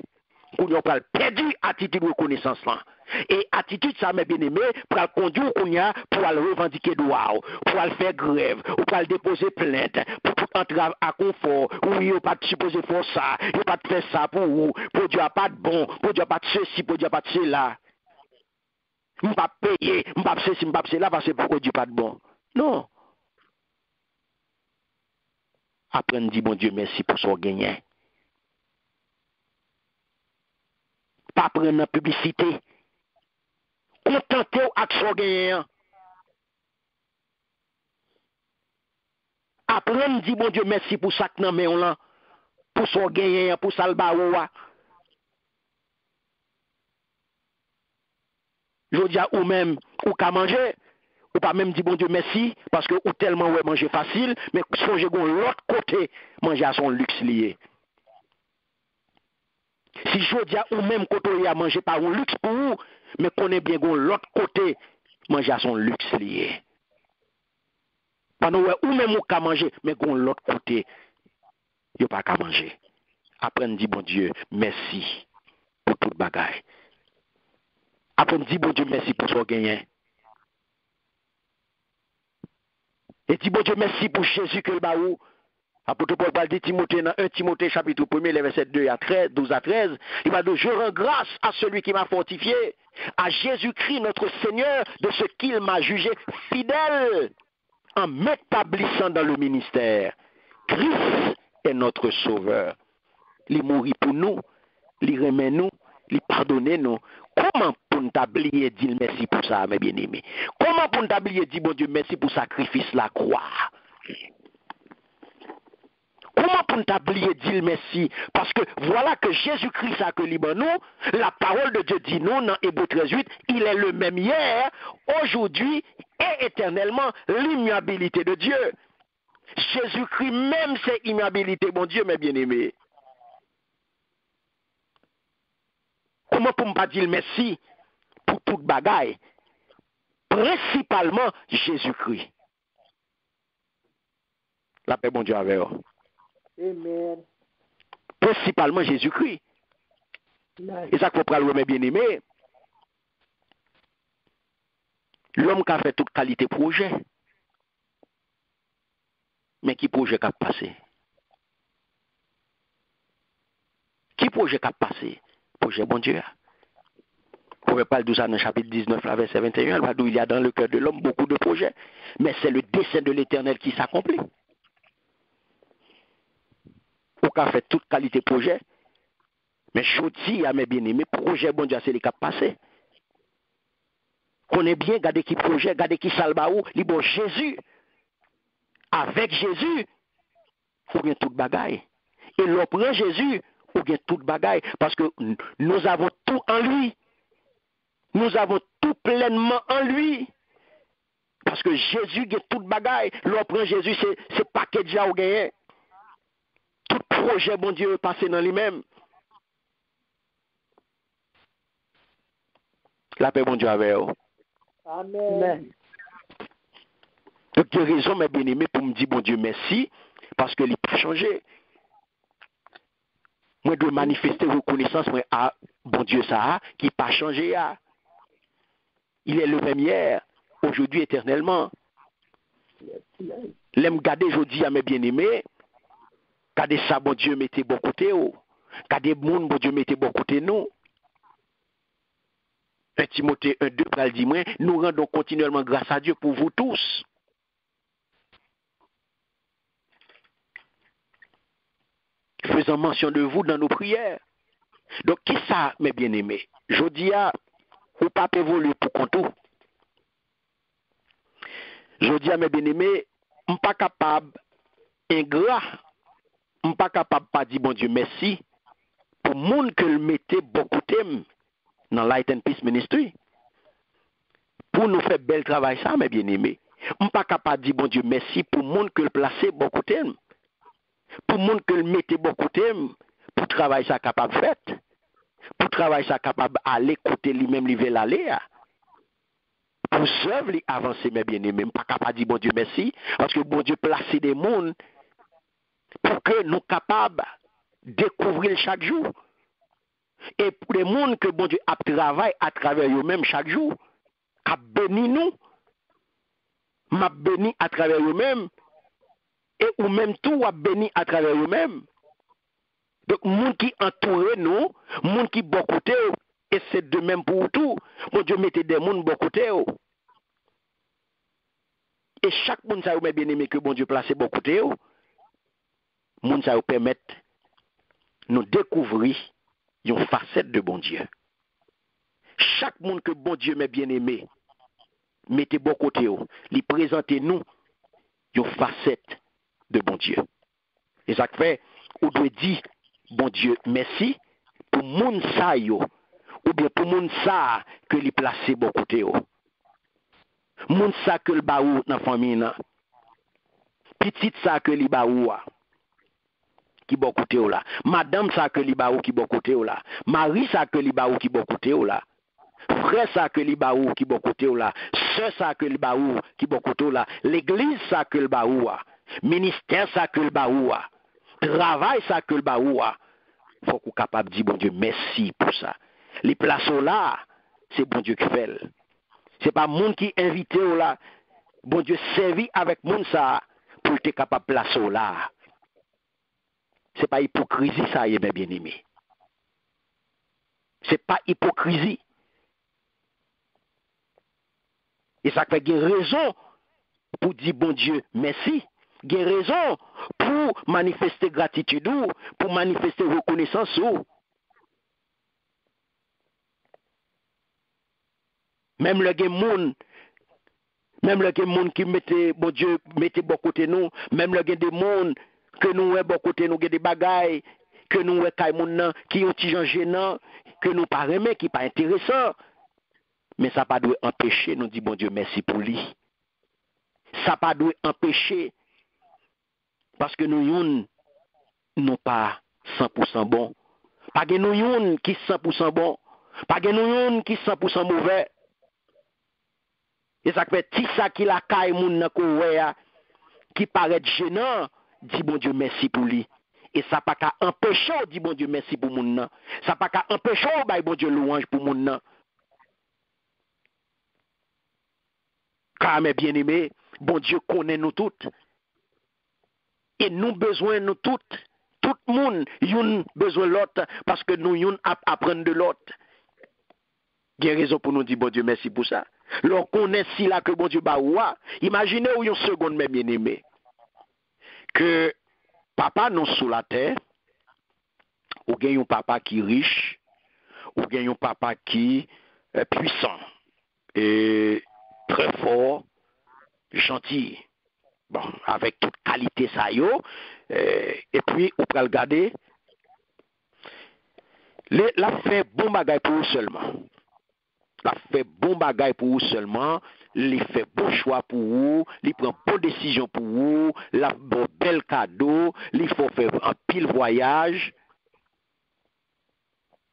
On y a perdu attitude reconnaissance là. Et attitude ça m'a bien aimé pour le conduire qu'on y a pour le revendiquer droit, pour le faire grève, ou pour le déposer plainte, pour tout entrer à confort. Oui, il pas supposé faire ça, il pas faire ça pour vous, pour Dieu pas de bon, pour Dieu pas de ceci, pour Dieu pas de cela. Je ne vais pas payer, je ne vais pas ceci, je ne vais pas cela parce que pour Dieu pas de bon. Non. Après, dit bon Dieu merci pour son gagnant. Pas prendre la publicité. Contentez avec son gagnant. Après, dit bon Dieu merci pour ça que nous là, pour son gagnant, pour ça le baoua. Je dis à ou même, ou qu'à manger, ou pas même dire bon Dieu merci, parce que ou tellement ouais manger facile, mais songez qu'on l'autre côté, manger à son luxe lié. Si je dis à ou même côté à manger pas un luxe pour vous, mais connaît bien qu'on l'autre côté, manger à son luxe lié. Pendant ouais ou même ou qu'à manger, mais qu'on l'autre côté, il pas qu'à manger. Après on dit bon Dieu merci pour toute bagaille. Après on dit bon Dieu merci pour son gagnant. Et dit bon Dieu merci pour Jésus que le baou. Apôtre Paul parle de Timothée dans 1 Timothée chapitre 1, les versets 12 à 13. Il va dire, je rends grâce à celui qui m'a fortifié, à Jésus-Christ notre Seigneur, de ce qu'il m'a jugé fidèle en m'établissant dans le ministère. Christ est notre sauveur. Il mourit pour nous, il remet nous, il pardonne nous. Comment pour nous t'oublier dire merci pour ça, mes bien-aimés? Comment pour nous t'oublier dire bon Dieu merci pour sacrifice la croix? Comment pour nous t'oublier dire merci? Parce que voilà que Jésus-Christ a que libre nous, la parole de Dieu dit nous dans Hébreux 13:8, il est le même hier, aujourd'hui et éternellement, l'immuabilité de Dieu. Jésus-Christ même c'est immuabilité, mon Dieu, mes bien-aimés. Comment pour ne pas dire merci pour toute bagaille? Principalement Jésus-Christ. La paix, bon Dieu, avec vous. Amen. Principalement Jésus-Christ. Et ça qu'on parle, mes bien-aimés. L'homme qui a fait toute qualité projet. Mais qui projet qui a passé? Qui projet qui a passé? Projet bon Dieu. On ne parle de ça dans le chapitre 19, verset 21. Il y a dans le cœur de l'homme beaucoup de projets. Mais c'est le dessein de l'Éternel qui s'accomplit. Ou qu'a fait toute qualité projet. Mais je dis à mes bien-aimés, projet bon Dieu, c'est les cap passé. Connais bien, regardez qui projet, regardez qui salbaou, li bon Jésus. Avec Jésus, il faut bien toute bagaille. Et l'on prend Jésus, ou bien toute bagaille, parce que nous avons tout en lui. Nous avons tout pleinement en lui. Parce que Jésus a toute bagaille. L'on prend Jésus, c'est paquet déjà au gagné. Tout projet, bon Dieu, est passé dans lui-même. La paix, bon Dieu, avec vous. Amen. Donc, il y a raison, mes bien-aimés, pour me dire, bon Dieu, merci, parce que il n'a pas changé. Moi, je dois manifester reconnaissance à bon Dieu, ça, qui n'a pas changé. Il est le même hier, aujourd'hui, éternellement. L'aime garder aujourd'hui à mes bien-aimés, garder ça, bon Dieu, mettez bon côté, garder monde, bon Dieu, mettez bon côté, nous. 1 Timothée 1:2, pral dit, nous rendons continuellement grâce à Dieu pour vous tous. Faisant mention de vous dans nos prières. Donc, qui ça, mes bien-aimés? Je dis à, ou pas évoluer pour compte. Je dis à mes bien-aimés, je ne suis pas capable, ingrat, je ne suis pas capable de dire, bon Dieu, merci, pour le monde que le mettez beaucoup de temps dans Light and Peace Ministry. Pour nous faire bel travail, ça, mes bien-aimés. Je ne suis pas capable de dire, bon Dieu, merci, pour le monde que le placez beaucoup de temps. Pour le monde que le mettez beaucoup de temps, pour travail ça capable de faire. Pour travail ça capable d'aller côté lui-même, lui veut l'aller. Pour œuvre, avancer, mes bien-aimés. Je ne suis pas capable de dire, bon Dieu, merci, parce que bon Dieu place des mondes pour que nous soyons capables de découvrir chaque jour. Et pour les mondes que bon Dieu a travaillé à travers eux-mêmes chaque jour, a béni nous, m'a béni à travers eux-mêmes, et ou même tout a béni à travers eux-mêmes. Donc, monde qui entoure nous, monde qui bon côté, et c'est de même pour tout. Bon Dieu mettez des mondes bon côté. Et chaque monde ça vous bien aimé que bon Dieu place bon côté. Monde ça vous permettre nous découvrir une facette de bon Dieu. Chaque monde que bon Dieu m'a bien aimé, mettez bon côté, lui présentez nous une facette de bon Dieu. Et ça fait, on doit dire, bon Dieu, merci pour moun sa yo, ou bien pour moun sa que lui placé bon côté. Moun sa que le baou dans la famille, petit sa que li baou, qui bon côté là. Madame ça que li baou qui bon côté là. Marie ça que li baou qui bon côté là. Frère ça que li baou qui bon côté là. Sœur ça que li baou qui bon côté là. L'église ça que le baou. Ministère ça que le baou. Travail ça que le baou. Faut qu'on capable de dire bon Dieu merci pour ça. Les places là, c'est bon Dieu qui fait. C'est pas monde qui invité là. Bon Dieu servi avec monde ça pour être capable de placer là. C'est pas hypocrisie ça, mes bien-aimés. C'est pas hypocrisie. Et ça fait une raison pour dire bon Dieu merci. Une raison pour manifester gratitude, pour manifester reconnaissance. Même le monde, qui mettait bon Dieu mettez bon côté nous, même le des monde que nous ouais bon côté nous des bagailles que nous ouais kay moun qui ont petit gênant que nous pas aimer qui pas intéressant, mais ça pas doit empêcher nous dire bon Dieu merci pour lui. Ça pas doit empêcher parce que nous non pas 100% bon, pas que nous qui 100% bon, pas que nous qui 100% mauvais. Et ça fait ti ça qui la kay moun nan ko wè qui paraît gênant, dit bon Dieu merci pour lui. Et ça pas qu'à empêcher, dit bon Dieu merci pour moun nan. Ça pas qu'à empêcher, bah bon Dieu louange pour moun nan. Car mes bien-aimés, bon Dieu connaît nous toutes. Et nous besoin nous toutes. Tout le monde, yon besoin de l'autre parce que nous yon apprendre de l'autre. Il y a raison pour nous dire bon Dieu merci pour ça. L'on connaît si là que bon Dieu ba ouah. Imaginez ou une seconde mes bien-aimés. Que papa non sous la terre, ou gagne un papa qui riche, ou gagne un papa qui est puissant et très fort, gentil. Bon, avec toute qualité ça yo, et puis on peut regarder, la fait bon bagay pour vous seulement. La fait bon bagay pour vous seulement, il fait bon choix pour vous, il prend bonne décision pour vous, la bon bel cadeau, il faut faire un pile voyage,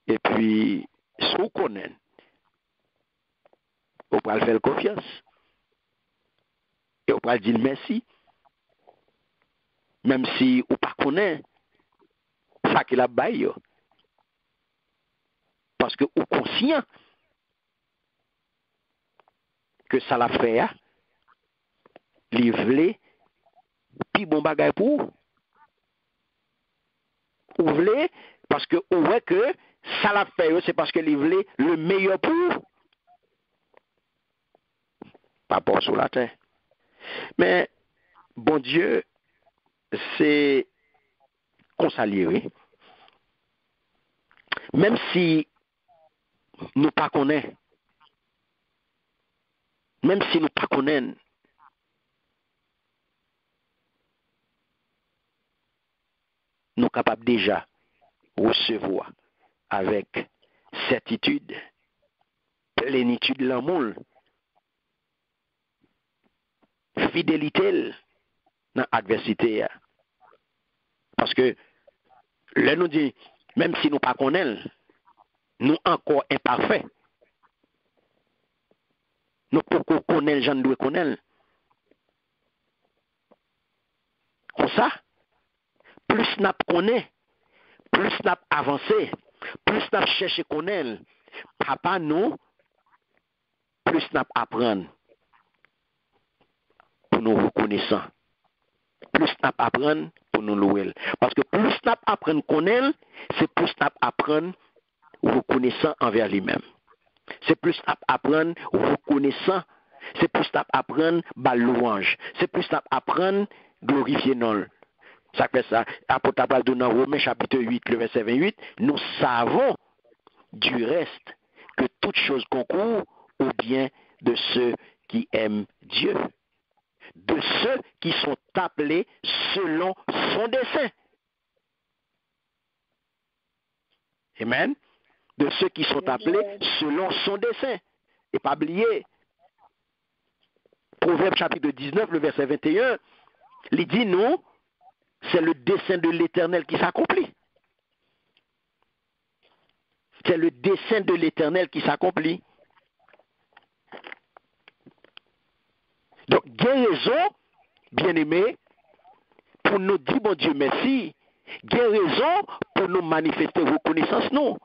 et puis, si vous connaissez, vous pouvez faire confiance. Et vous pouvez dire merci. Même si vous ne connaissez pas ça qu'il a baillé. Parce que vous êtes conscient que ça l'a fait, il voulait, puis bon bagay pour vous. Vous voulez, parce que vous voyez que ça l'a fait, c'est parce que il voulait le meilleur pour vous. Pas rapport sur la terre. Mais, bon Dieu, c'est consalié. Même si nous ne connaissons pas, même si nous ne connaissons pas, nous sommes capables déjà de recevoir avec certitude, plénitude de l'amour, fidélité dans l'adversité. Parce que, là nous dit, même si nous ne connaissons pas, nous encore imparfaits. Nous pouvons connaître, j'en dois connaître. Comme ça, plus nous connaissons, plus nous avancé, plus nous cherchons à connaître, papa nous, plus nous apprenons pour nous reconnaissant. Plus nous apprenons pour nous louer. Parce que plus nous apprenons à connaître, c'est plus nous apprenons reconnaissant envers lui-même. C'est plus apprendre reconnaissant, c'est plus apprendre louange, c'est plus apprendre glorifier non. Ça fait ça. Apôtre Paul dans Romains chapitre 8, le verset 28, nous savons du reste que toute chose concourt au bien de ceux qui aiment Dieu, de ceux qui sont appelés selon son dessein. Amen. De ceux qui sont appelés selon son dessein. Et pas oublier, Proverbe chapitre 19, le verset 21, il dit non, c'est le dessein de l'Éternel qui s'accomplit. C'est le dessein de l'Éternel qui s'accomplit. Donc, guérison, bien-aimé, pour nous dire, bon Dieu, merci, guérison pour nous manifester reconnaissance, non.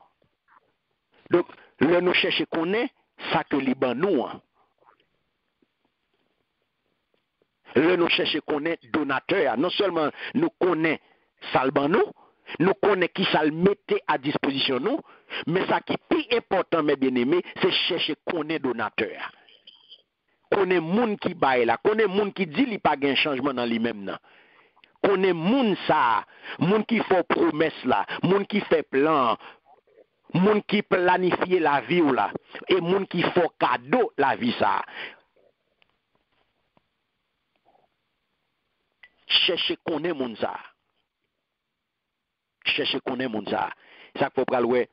Donc, là, nous cherchons qu'on est, ça que les ban nous. Là, nous cherchons qu'on est donateur. Non seulement nous connaissons ça le ban nous connaissons qui ça le mettait à disposition nous, mais ça qui est plus important, mes bien-aimés, c'est chercher qu'on est donateur. Qu'on est moun qui baille là, qu'on est moun qui dit qu'il n'y a pas de changement dans lui-même. Qu'on est moun ça, moun qui fait promesse là, moun qui fait plan, moun qui planifie la vie ou là, et moun qui fait cadeau la vie ça. Cherchez qu'on est moun ça. Cherchez qu'on est moun ça. Ça faut pral ouais.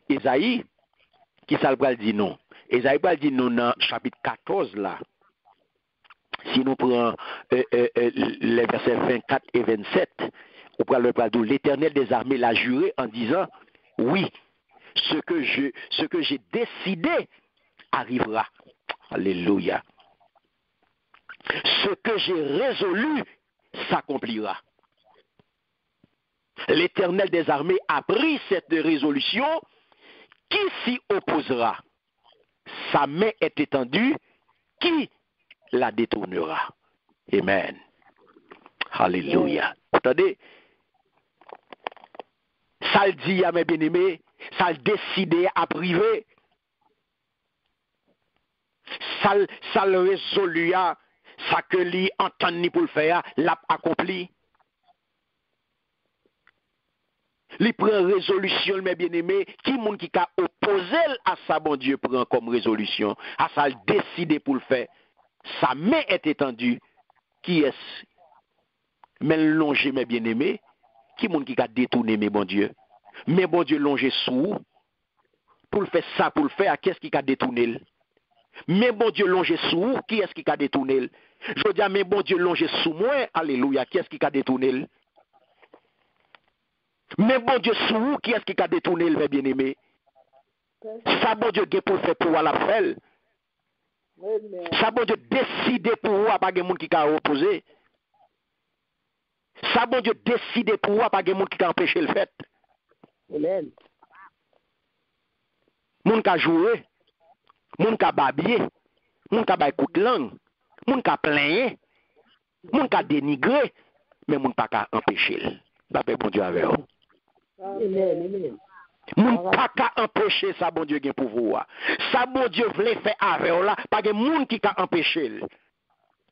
Isaïe qui ça pral dit non. Isaïe pral dit non dans chapitre 14 là. Si nous prenons les versets 24 et 27, on pral dire l'Éternel des armées l'a juré en disant oui, ce que j'ai décidé arrivera. Alléluia. Ce que j'ai résolu s'accomplira. L'Éternel des armées a pris cette résolution. Qui s'y opposera? Sa main est étendue. Qui la détournera? Amen. Alléluia. Attendez. Ça le dit à mes bien-aimés, ça le décidé à priver. Ça le résolu à ça que lui entend ni pour le faire, l'a accompli. Li prend résolution, mes bien-aimés, qui moun qui a opposé à ça, bon Dieu prend comme résolution, à ça le décider pour le faire. Sa main est étendue, qui est mais longer mes bien-aimés, qui monde qui a détourné mes bon Dieu. Mais bon Dieu longer sous pour le faire ça, pour le faire, qu'est-ce qui a détourné? Mais bon Dieu longer sous, qui est-ce qui a détourné? Je dis, mais bon Dieu longer sous moi, alléluia, qui est-ce qui a détourné? Mais bon Dieu sous, qui est-ce qui a détourné, mes bien-aimés? Ça bon Dieu pour faire pour la faire. Ça bon Dieu décider pour vous, pas de monde qui a opposé. Ça bon Dieu décider pour vous, pas de monde qui a empêché le fait. Amen. Moun ka joué, moun ka babye, moun ka bay kout langue, moun ka plaigner, moun ka dénigrer, mais moun pas ka empêcher. La paix bon Dieu avec vous. Amen. Moun pas ka empêcher ça bon Dieu gen pour vous. Ça bon Dieu voulait faire avec vous là, pas de moun qui ka empêcher.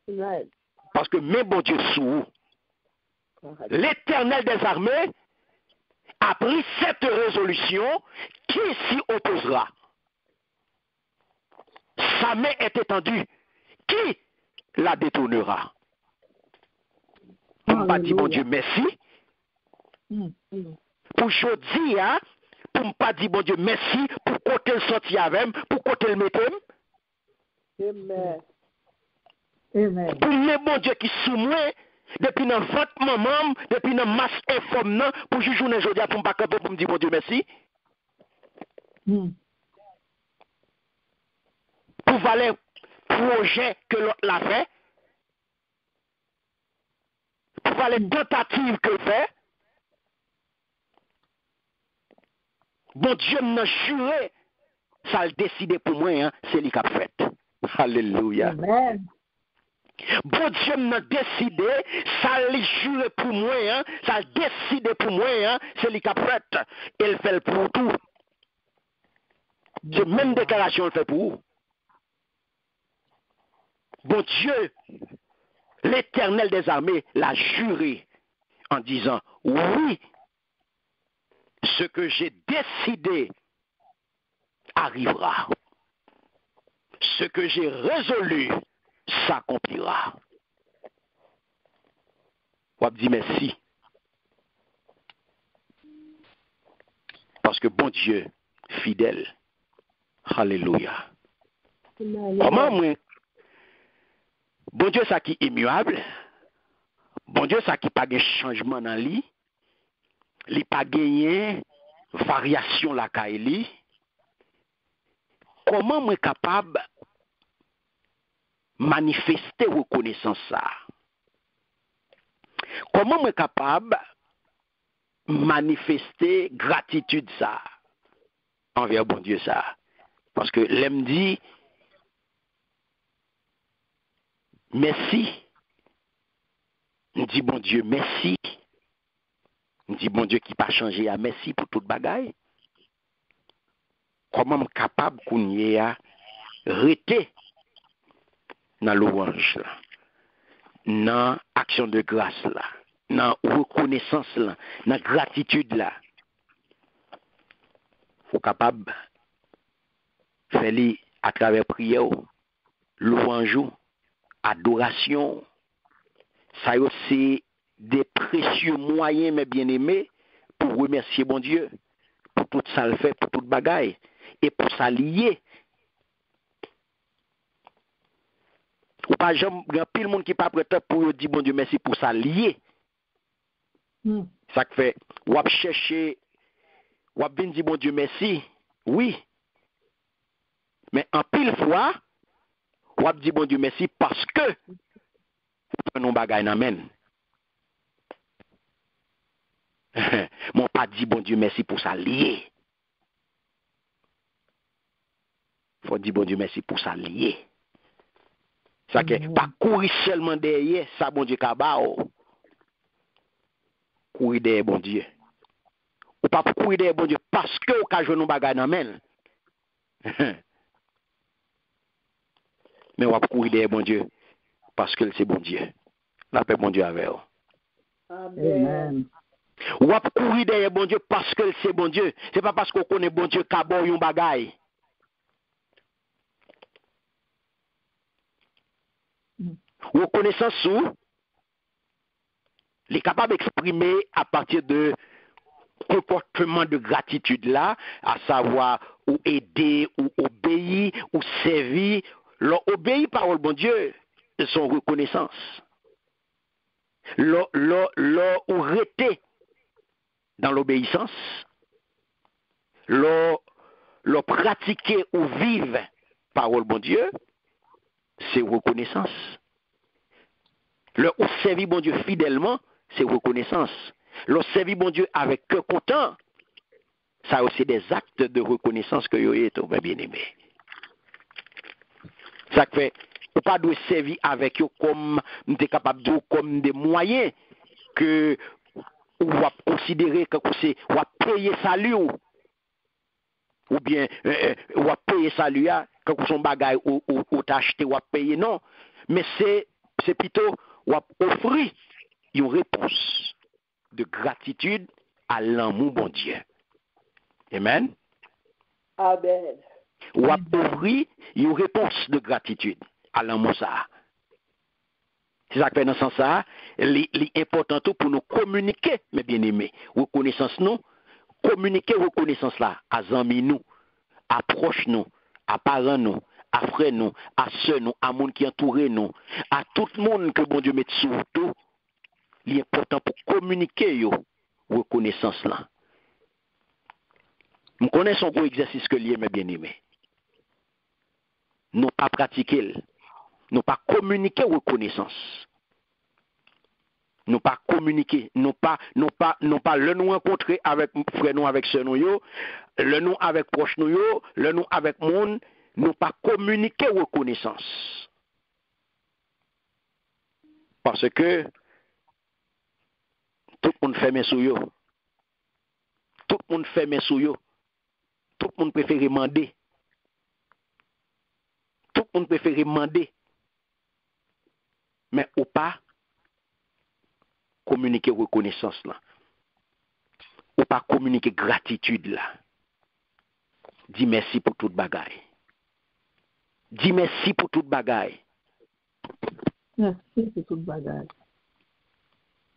Amen. Parce que même bon Dieu sous l'Éternel des armées a pris cette résolution, qui s'y opposera? Sa main est étendue, qui la détournera? Pour ne pas dire bon Dieu merci, pour jeudi, pour ne pas dire bon Dieu merci, pour côté le sorti avec, pour côté le mettre. Amen. Amen. Pour le bon Dieu qui soumet, depuis dans votre maman, depuis dans masse informe, pour juger aujourd'hui, pour ne pas camper, pour me dire bon Dieu merci. Pour valer projet que l'autre l'a fait, pour valer tentative que fait. Bon Dieu m'a juré, ça le décidé pour moi, c'est lui qui a fait. Alléluia. Amen. Bon Dieu m'a décidé, ça le juré pour moi, ça le décidé pour moi, c'est lui qui a fait. Il fait pour tout. C'est même déclaration, il fait pour vous. Bon Dieu, l'Éternel des armées l'a juré en disant, oui, ce que j'ai décidé arrivera. Ce que j'ai résolu s'accomplira. On va dire merci. Parce que bon Dieu, fidèle. Alléluia. Comment moi? Bon Dieu, ça qui est immuable. Bon Dieu, ça qui pas de changement dans lui. Il pas gagné variation la kaili. Comment moi capable manifester reconnaissance ça? Comment moi capable manifester gratitude ça envers bon Dieu ça? Parce que l'aime dit merci. On dit bon Dieu merci. On dit bon Dieu qui pas changé à merci pour toute bagaille. Comment je suis capable qu'on y ait arrêté dans louange là, dans action de grâce là, dans reconnaissance là, dans gratitude là. Faut capable faire à travers prière, louange, adoration. Ça c'est des précieux moyens, mes bien-aimés, pour remercier bon Dieu, pour tout ça le fait, pour toute bagaille, et pour s'allier. Ou pas jamais, il y a pile monde qui pas prêt pour dire bon Dieu merci pour s'allier. Ça fait, ou à chercher, ou à bien dire bon Dieu merci, oui. Mais en pile fois, ou à dire bon Dieu merci parce que non bagaille n'amène. Mon pas dit bon Dieu merci pour s'allier. Faut dire bon Dieu merci pour s'allier. Ça que pas courir seulement derrière ça bon Dieu kabao. Courir derrière bon Dieu. Ou pas courir derrière bon Dieu parce que au cas nous bagaille n'amène. Mais on va courir derrière bon Dieu parce que c'est bon Dieu. La paix bon Dieu avec vous. Amen. Ou va courir derrière bon Dieu parce que c'est bon Dieu. C'est pas parce qu'on connaît bon Dieu qu'à bon yon bagaille. Reconnaissance sous, Il est capable d'exprimer à partir de comportement de gratitude là, à savoir ou aider, ou obéir, ou servir. L'obéir parole bon Dieu, c'est son reconnaissance. Ou rester dans l'obéissance, le pratiquer ou vivre parole bon Dieu, c'est reconnaissance. Le ou servir bon Dieu fidèlement, c'est reconnaissance. Le servir bon Dieu avec cœur content, ça aussi des actes de reconnaissance que vous êtes bien aimé. Ça fait, ou pas de servir avec eux comme nous sommes capables de comme des moyens que ou va considérer que c'est ou va payer salut ou bien ou va payer salut quand son bagage ou t'acheter ou va payer non, mais c'est plutôt ou va offrir une réponse de gratitude à l'amour bon Dieu. Amen. Amen. Ou va offrir une réponse de gratitude à l'amour ça. C'est ça que fait dans ce sens-là, l'important pour nous communiquer, mes bien-aimés, reconnaissance nous, communiquer reconnaissance là, à amis nous, à proches nous, à parents nous, à frères nous, à soeurs nous, à monde qui entoure nous, à tout le monde que bon Dieu met sur tout, l'important pour communiquer yo reconnaissance là. Nous connaissons un gros exercice que lié, mes bien-aimés. Nous pas pratiquer, nous pas communiquer reconnaissance. Nous pas communiquer, nous pas le nous rencontrer avec frère nous avec sœur nous yo, le nous avec proche nous yo, le nous avec monde, nous pas communiquer reconnaissance. Parce que tout le monde fait mes sous yo. Tout le monde fait mes sous yo. Tout le monde préfère demander. Tout le monde préfère demander. Mais ou pas communiquer reconnaissance là. Ou pas communiquer gratitude là. Dis merci pour toute bagaille. Dis merci pour toute bagaille. Merci pour toute bagaille.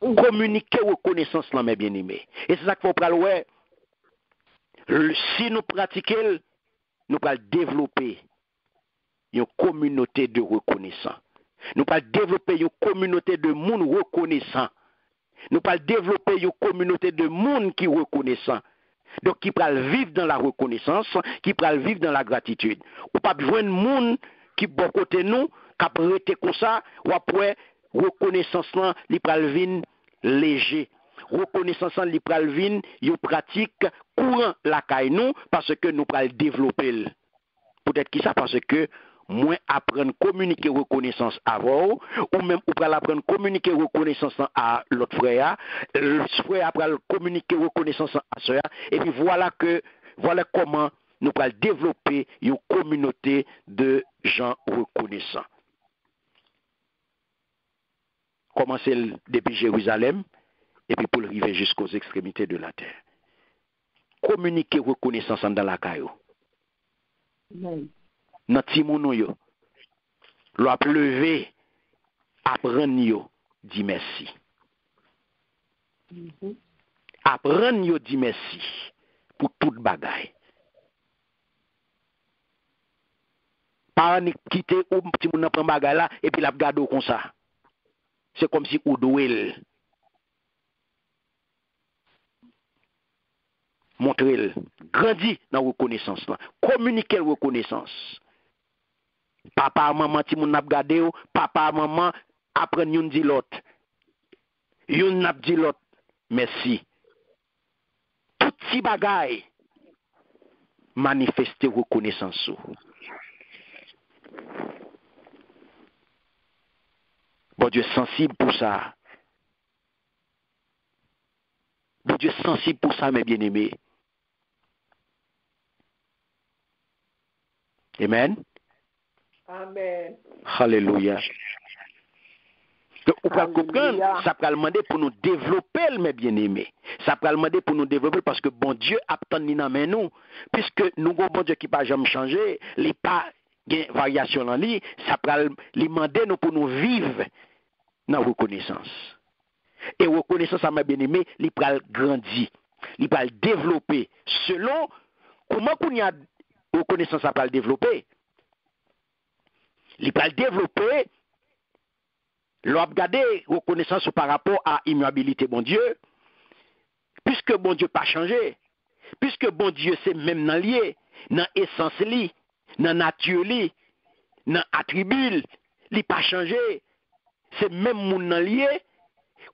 Communiquer reconnaissance là, mes bien-aimés. Et c'est ça qu'il faut prendre, ouais. Si nous pratiquons, nous allons développer une communauté de reconnaissants. Nous allons développer une communauté de monde reconnaissant. Nous allons développer une communauté de monde qui reconnaissant. Donc, qui peut vivre dans la reconnaissance, qui peut vivre dans la gratitude. Ou pas besoin de monde qui bon côté nous, qui peut rester comme ça, ou après reconnaissance là, li pral vin léger. Reconnaissance li pral vin, yo pratique courant la caille nous parce que nous pral développer. Peut-être qui ça parce que moins apprendre communiquer reconnaissance avant ou même ou pral apprendre communiquer reconnaissance à l'autre frère, le frère pral communiquer reconnaissance à sœur et puis voilà comment nous pral développer une communauté de gens reconnaissants. Commencer depuis Jérusalem et puis pour arriver jusqu'aux extrémités de la terre. Communiquer reconnaissance dans la caillou. Dans Timono yo. L'op levé, apprendre yo, dit merci. Apprendre yo, dit merci pour toute bagaille. Pas quitter ou petit moun prend bagaille là et puis la garde comme ça. C'est comme si ou douel. Montrez-le, grandit dans la reconnaissance là, communiquez la reconnaissance. Papa, maman, ti moun nap gade ou, papa, maman, apprenne yon di l'autre. Yon nap di l'autre, merci. Tout si bagay, manifester reconnaissance ou. Bon Dieu sensible pour ça. Bon Dieu sensible pour ça, mes bien-aimés. Amen. Amen. Alléluia. Donc, on peut comprendre, ça peut demander pour nous développer, mes bien-aimés. Ça peut demander pour nous développer parce que bon Dieu attend nous, puisque nous avons bon Dieu qui n'a pas jamais changé, il n'y a pas de variation dans lui, ça peut demander nous pour nous vivre dans la reconnaissance. Et reconnaissance à mes bien-aimés, il pral grandir, il pral développer selon comment qu'on y a reconnaissance à pral développer. Il pral développer l'on regarder reconnaissance par rapport à immuabilité bon Dieu, puisque bon Dieu pas changé, puisque bon Dieu c'est même dans lié, dans essence li, dans nature li, dans attribut, li pas changé, c'est même moun nan lié.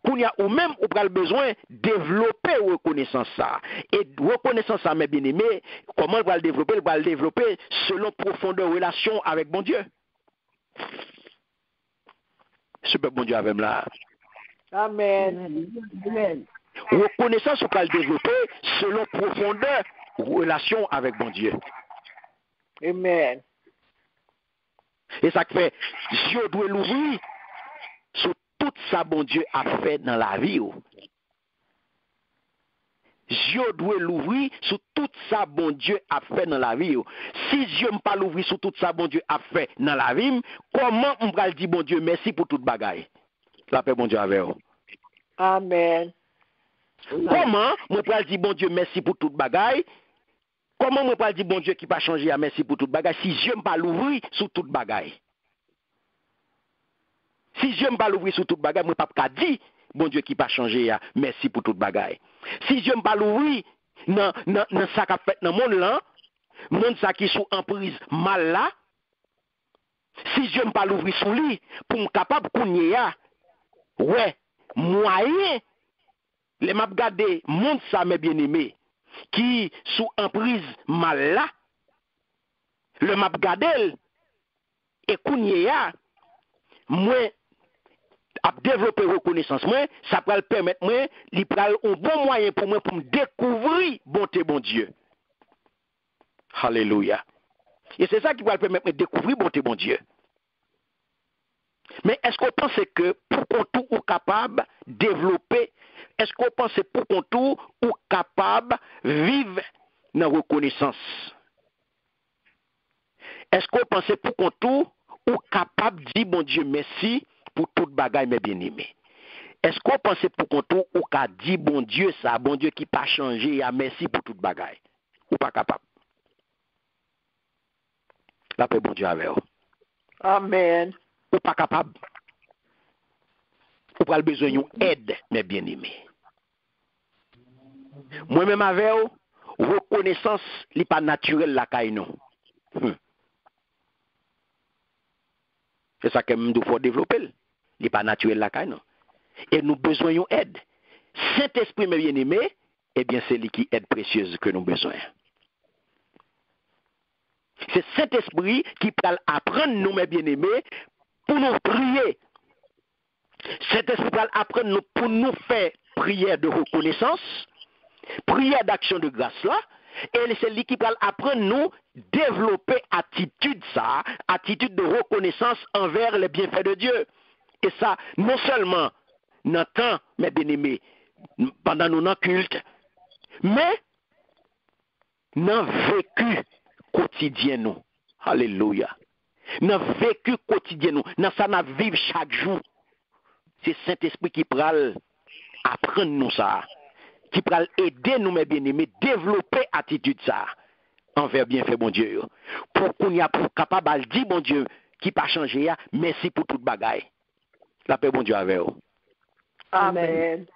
Qu'on y a ou même ou pral besoin développer reconnaissance ça. Et reconnaissance ça mes bien-aimés, comment il va le développer? Il va le développer selon profondeur relation avec bon Dieu. Super bon Dieu avec là. Amen. Amen. Reconnaissance, on peut le développer selon profondeur relation avec bon Dieu. Amen. Et ça fait, Dieu doit l'ouvrir sur tout ça bon Dieu a fait dans la vie. Dieu doit l'ouvrir sur tout ça bon Dieu a fait dans la vie. Si Dieu ne pas l'ouvrir sur tout ça bon Dieu a fait dans la vie, comment on va le dire bon Dieu merci pour toute bagaille? La paix bon Dieu avec vous. Amen. Comment on peut dire bon Dieu merci pour toute bagaille? Comment on peut dire bon Dieu qui pas changé à merci pour toute bagaille si Dieu ne pas l'ouvrir sur toute bagaille? Si Dieu ne pas l'ouvrir sur toute bagaille, moi pas dire bon Dieu qui pas changé à merci pour toute bagaille. Si Dieu ne pas l'ouvrir dans ça qu'a fait dans monde là, monde ça qui sous emprise mal là, si Dieu ne pas l'ouvrir sur lui pour me capable connaître ya, ouais, moyen les m'a regarder monde ça mes bien-aimés qui sous emprise mal là, le m'a regarder et connaître ya, moi à développer reconnaissance moi, ça va le permettre moi, il prend un bon moyen pour moi pour me découvrir bonté bon Dieu. Alléluia. Et c'est ça qui va le permettre de découvrir bonté bon Dieu. Mais est-ce qu'on pense que pour qu'on tout ou capable de développer, est-ce qu'on pense pour qu'on tout ou capable de vivre dans la reconnaissance? Est-ce qu'on pense pour qu'on tout ou capable de dire bon Dieu merci pour toute bagaille mes bien-aimés? Est-ce qu'on pense pour qu'on tout ou capable de dire bon Dieu ça, bon Dieu qui pas changé, et merci pour toute bagaille? Ou pas capable? La paix bon Dieu avec vous. Amen. Ou pas capable? Ou pas le besoin d'aide, mes bien-aimés? Moi-même avec vous, reconnaissance n'est pas naturelle la caille non. C'est ça que nous faut développer. Il n'est pas naturel la caille non. Et nous besoin d'aide. Saint-Esprit, mes bien-aimés, eh bien c'est lui qui aide précieuse que nous besoin. C'est Saint-Esprit qui peut apprendre nous, mes bien-aimés, pour nous prier. Saint-Esprit peut apprendre nous pour nous faire prière de reconnaissance, prière d'action de grâce là, et c'est lui qui peut apprendre nous développer attitude ça, attitude de reconnaissance envers les bienfaits de Dieu. Et ça, non seulement dans le temps, mes bien-aimés, pendant nos cultes, mais dans le vécu quotidien nous. Alléluia. Dans le vécu quotidien nous, dans ça nous vivons chaque jour. C'est Saint-Esprit qui pral apprendre nous ça, qui pral aider nous mes bien-aimés développer attitude ça envers bienfait bon Dieu. Pour qu'on y a pour capable de dire bon Dieu qui pas changé merci pour toute bagaille. La paix bon Dieu avec vous. Amen.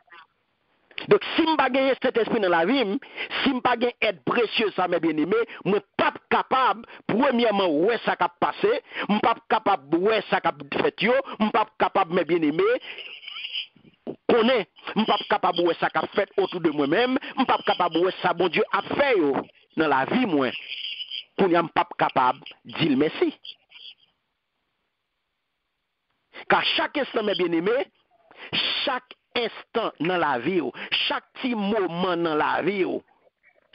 Donc, si je n'ai pas gagné cet esprit dans la vie, si je n'ai pas gagné aide précieuse, ça mes bien-aimés, je ne suis pas capable, premièrement, ouais ça qui a passé, je ne suis pas capable, ouais ça qui a fait, je ne suis pas capable, mes bien-aimés, connaître, je ne suis pas capable, ouais ça qui a fait autour de moi-même, je ne suis pas capable, ouais ça, bon Dieu, a fait dans la vie, moi, pour ne pas capable de dire merci. Car chaque instant, mes bien-aimés, chaque instant dans la vie, chaque petit moment dans la vie,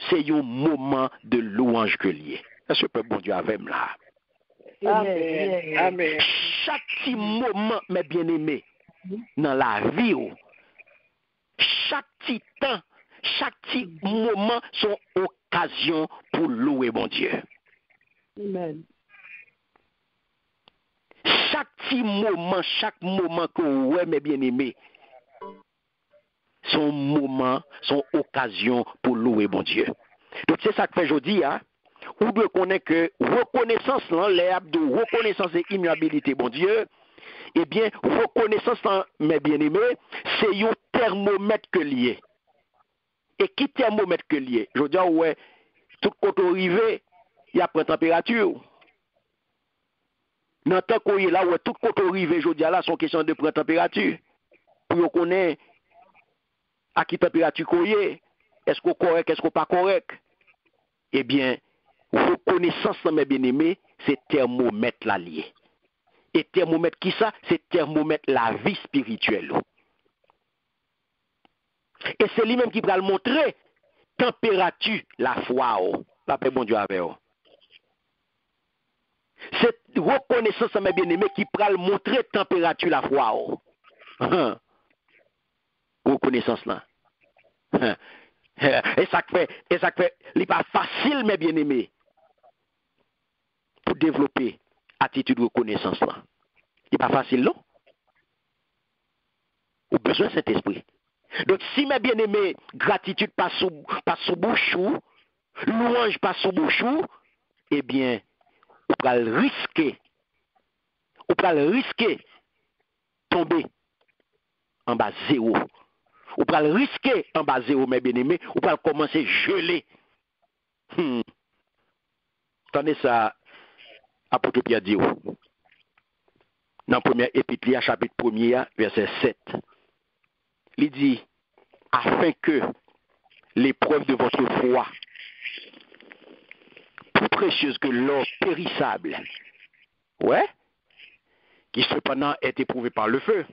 c'est un moment de louange que lié. Est-ce que bon Dieu avec moi là? Amen. Amen. Chaque petit moment, mes bien-aimés, dans la vie, chaque petit temps, chaque petit moment sont occasion pour louer bon Dieu. Amen. Chaque petit moment, chaque moment que ouais, mes bien-aimés, son moment, son occasion pour louer bon Dieu. Donc c'est ça que fait aujourd'hui, hein. Ou de connaître que reconnaissance, l'herbe de reconnaissance et immuabilité, bon Dieu, eh bien, reconnaissance, mes bien-aimés, c'est un thermomètre que lié. Et qui thermomètre que lié? Je veux dire, ouais, tout côté arrivé, il y a pas de température. Dans le temps qu'on est là, ouais, tout côté arrivé, je veux dire, là, c'est une question de prendre température. Pour qu'on connaisse à qui température qu'on est, est-ce qu'on est correct, est-ce qu'on n'est pas correct? Eh bien, reconnaissance, mes bien-aimés, c'est thermomètre là lié. Et thermomètre qui ça? C'est thermomètre la vie spirituelle. Et c'est lui-même qui va le montrer température la foi. La paix bon Dieu avec vous. C'est reconnaissance, mes bien-aimés, qui va le montrer température la foi. Reconnaissance là. Et ça fait, il n'est pas facile, mes bien-aimés, pour développer attitude de reconnaissance là. Il n'est pas facile, non? Ou besoin de cet esprit. Donc, si mes bien-aimés, gratitude passe sous bouchou, louange passe sous bouchou, eh bien, on peut risquer tomber en bas zéro. On peut risquer en bas zéro, mes bien-aimés, on peut commencer à geler. Attendez ça, apôtre Pierre dit, dans le premier épître, chapitre 1er, verset 7. Il dit, afin que l'épreuve de votre foi, plus précieuse que l'or périssable, ouais, qui cependant est éprouvé par le feu,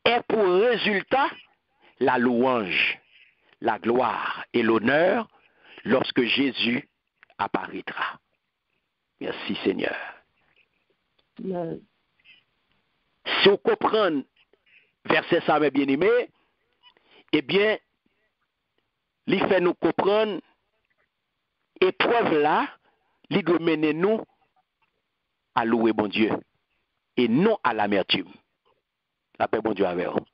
ait pour résultat la louange, la gloire et l'honneur lorsque Jésus apparaîtra. Merci Seigneur. Yes. Si on comprend verset ça, mes bien-aimés, eh bien, il fait nous comprendre, épreuve là, il doit mener nous à louer bon Dieu et non à l'amertume. La paix bon Dieu avec vous.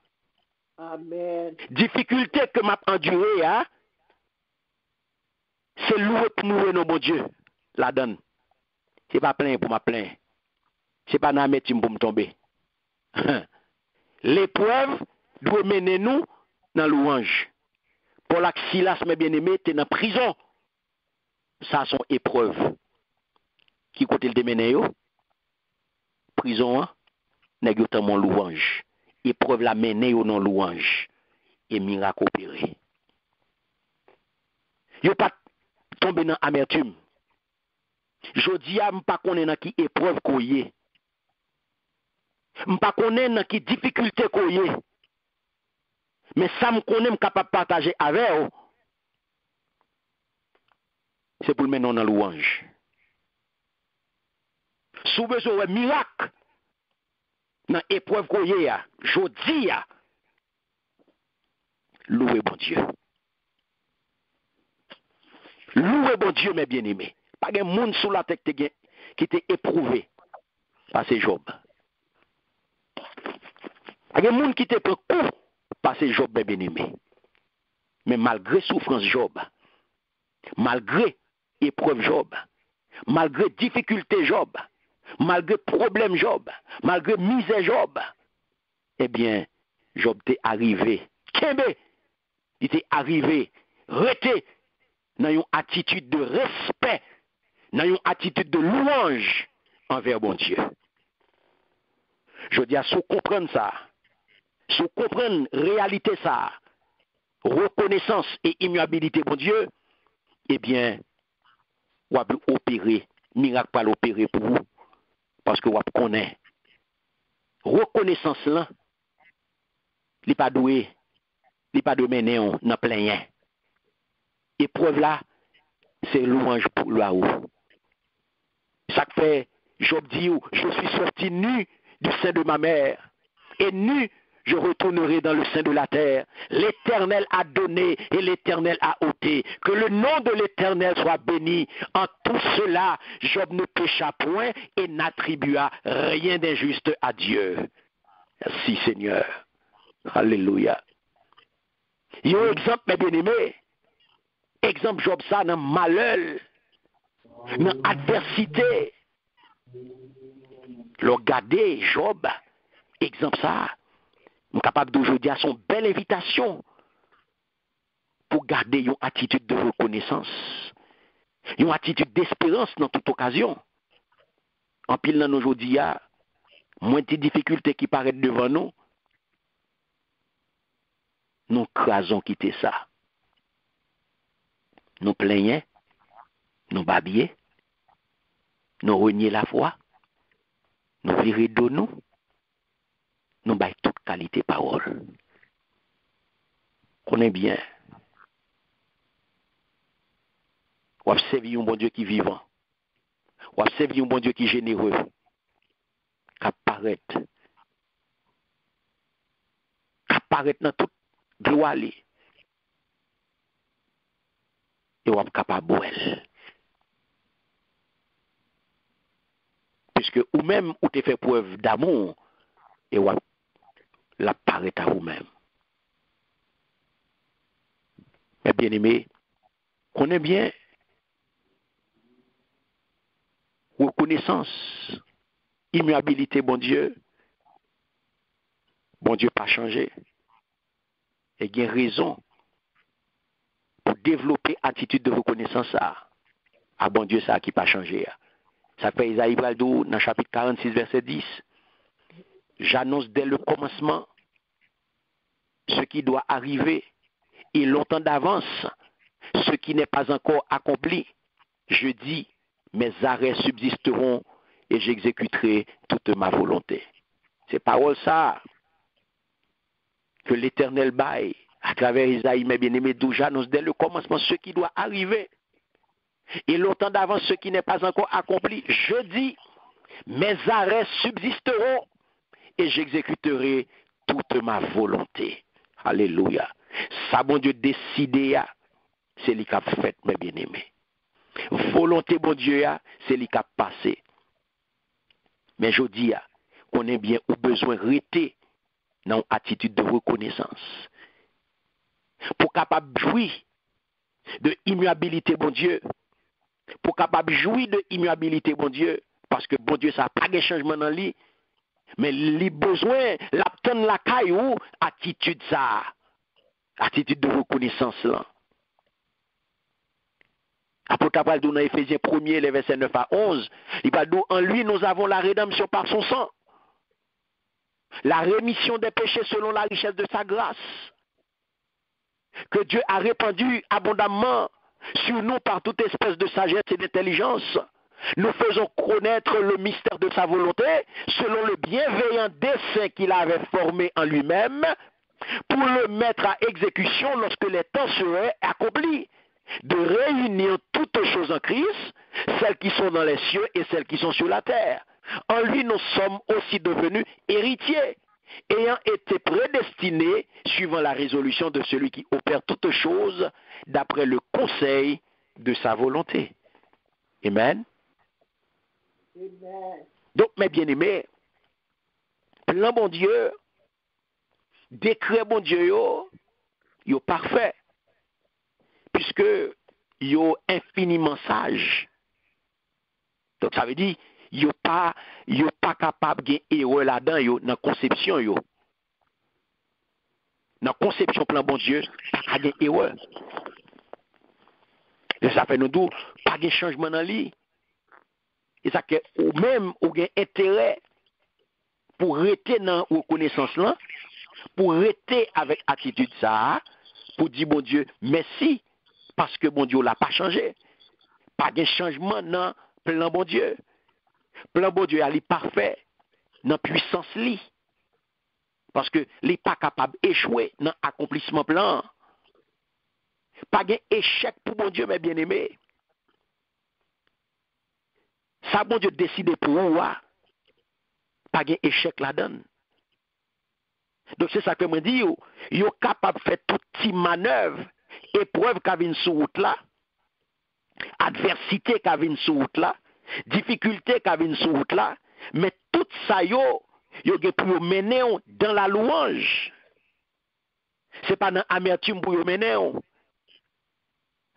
Amen. Difficulté que m'a enduré, hein, c'est louer pour louer non bon Dieu. La donne. C'est pas plein pour ma plaindre. C'est pas dans l'amertume pour me tomber. L'épreuve doit mener nous dans louange. Pour la Silas, mes bien-aimés, tu es dans prison. Ça, sont épreuves. Qui côté le démené yo? Prison, hein? N'est pas mon louange. Épreuve la mener yo non louange. Et miracle opéré. Yo pas tomber dans amertume. Jodi a m'pa connait dans qui épreuve ko yé. M'pa connait dans qui difficulté ko yé. Mais ça me connaît, je capable de partager avec vous. C'est pour le mener dans la louange. Si vous avez un miracle, dans l'épreuve qu'on y a, je dis, louez bon Dieu. Louez bon Dieu, mes bien-aimés. Pas de monde sous la tête qui était éprouvé par ces Job. Pas de monde qui était pris coup par ces Job, mes bien-aimés. Mais malgré souffrance Job, malgré épreuve Job, malgré difficulté Job, malgré problème Job, malgré misère Job, eh bien, Job était arrivé, Kembe, il était arrivé, resté dans une attitude de respect, dans une attitude de louange envers bon Dieu. Je dis à ceux qui comprennent ça, ceux qui comprennent réalité ça, reconnaissance et immuabilité bon Dieu, eh bien, on va opérer, miracle pas l'opérer pour vous, parce que vous connaissez. Reconnaissance là, il n'est pas doué, il n'est pas de mener dans plein. Épreuve là, c'est louange pour là-haut. Ça fait, Job dit, je suis sorti nu du sein de ma mère, et nu, je retournerai dans le sein de la terre. L'Éternel a donné et l'Éternel a ôté. Que le nom de l'Éternel soit béni. En tout cela, Job ne pécha point et n'attribua rien d'injuste à Dieu. Merci Seigneur. Alléluia. Yo exemple, mes bien-aimés. Exemple, Job ça dans malheur, dans adversité. Regardez Job, exemple ça. Nous sommes capables d'aujourd'hui à son belle invitation pour garder une attitude de reconnaissance, une attitude d'espérance dans toute occasion. En pile dans aujourd'hui, il y a moins de difficultés qui paraissent devant nous. Nous crasons quitter ça. Nous plaignons, nous babillons, nous renions la foi, nous virons de nous baillons toute qualité parole. Connais bien. On observe un bon Dieu qui est vivant. On observe un bon Dieu qui est généreux. Qui apparaît dans toute gloire. Et on est capable de voir. Puisque ou même ou te fait preuve d'amour, et on l'apparaît à vous-même. Mais bien aimé, connais bien reconnaissance, immuabilité, bon Dieu pas changé. Et il y a raison pour développer attitude de reconnaissance à bon Dieu ça qui pas changé. Ça fait Isaïe Braldou dans chapitre 46 verset 10. J'annonce dès le commencement ce qui doit arriver et longtemps d'avance ce qui n'est pas encore accompli. Je dis, mes arrêts subsisteront et j'exécuterai toute ma volonté. C'est parole ça que l'Éternel baille à travers Isaïe, mes bien-aimés, d'où j'annonce dès le commencement ce qui doit arriver et longtemps d'avance ce qui n'est pas encore accompli. Je dis, mes arrêts subsisteront et j'exécuterai toute ma volonté. Alléluia. Ça, bon Dieu, décidé, c'est lui qui a fait, mes bien-aimés. Volonté, bon Dieu, c'est lui qui a passé. Mais je dis, on est bien ou besoin de rester dans une attitude de reconnaissance. Pour capable de jouir de immuabilité, bon Dieu. Pour capable de jouir de immuabilité, bon Dieu. Parce que bon Dieu, ça n'a pas de changement dans lui. Mais il a besoin, l'obtenir la caillou, attitude ça. Attitude de reconnaissance là. Apôtre Paul dit dans Éphésiens 1er, les versets 9 à 11, il va dire en lui nous avons la rédemption par son sang. La rémission des péchés selon la richesse de sa grâce. Que Dieu a répandu abondamment sur nous par toute espèce de sagesse et d'intelligence. Nous faisons connaître le mystère de sa volonté selon le bienveillant dessein qu'il avait formé en lui-même pour le mettre à exécution lorsque les temps seraient accomplis, de réunir toutes choses en Christ, celles qui sont dans les cieux et celles qui sont sur la terre. En lui, nous sommes aussi devenus héritiers, ayant été prédestinés suivant la résolution de celui qui opère toutes choses d'après le conseil de sa volonté. Amen. Amen. Donc, mes bien-aimés, plan bon Dieu, décret bon Dieu, yo parfait, puisque yo infiniment sage. Donc, ça veut dire, yo pas capable de erreur là-dedans, yo, dans conception, yo. Dans conception plan bon Dieu, pas de erreur. Et ça fait nous dire, pas de changement dans lui. Et ça que ou même ou gain intérêt pour rester dans reconnaissance là, pour rester avec attitude ça, pour dire bon Dieu merci parce que bon Dieu l'a pas changé. Pas de changement dans plan bon Dieu. Plan bon Dieu est parfait dans puissance li. Parce que il n'est pas capable d'échouer dans l'accomplissement plan. Pas de échec pour bon Dieu mes bien-aimés. Ça, bon Dieu décide pour vous, pas de échec là-dedans. Donc, c'est ça que je dis, vous êtes capable de faire toute petite manœuvre, épreuve qui vient sur route là, adversité qui vient sur route là, difficulté qui vient sur route là, mais tout ça, vous êtes pour mener dans la louange. C'est pas dans amertume pour yo mener.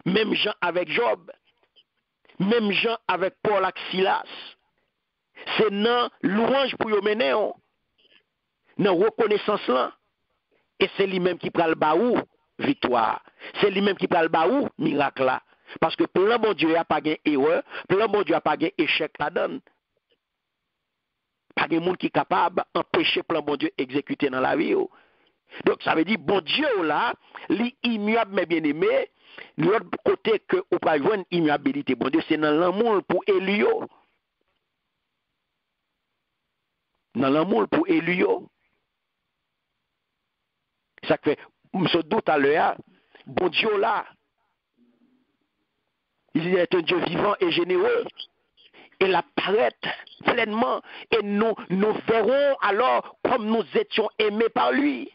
Même gens avec Job. Même gens avec Paul et Silas. C'est dans louange pour yo mener. Dans reconnaissance là. Et c'est lui-même qui prend le baou victoire. C'est lui-même qui prend le baou miracle là. Parce que plan bon Dieu n'a pas gain erreur, plan bon Dieu n'a pas gain échec la donne. Pas de monde qui est capable d'empêcher plan bon Dieu exécuter dans la vie. Donc ça veut dire bon Dieu là, l'immuable mais bien aimé, l'autre côté que ou pas joindre immuabilité bon Dieu c'est dans l'amour pour Élio. Dans l'amour pour Élio. Ça fait ce doute à l'heure, bon Dieu là, il est un Dieu vivant et généreux. Il apparaît pleinement et nous verrons alors comme nous étions aimés par lui.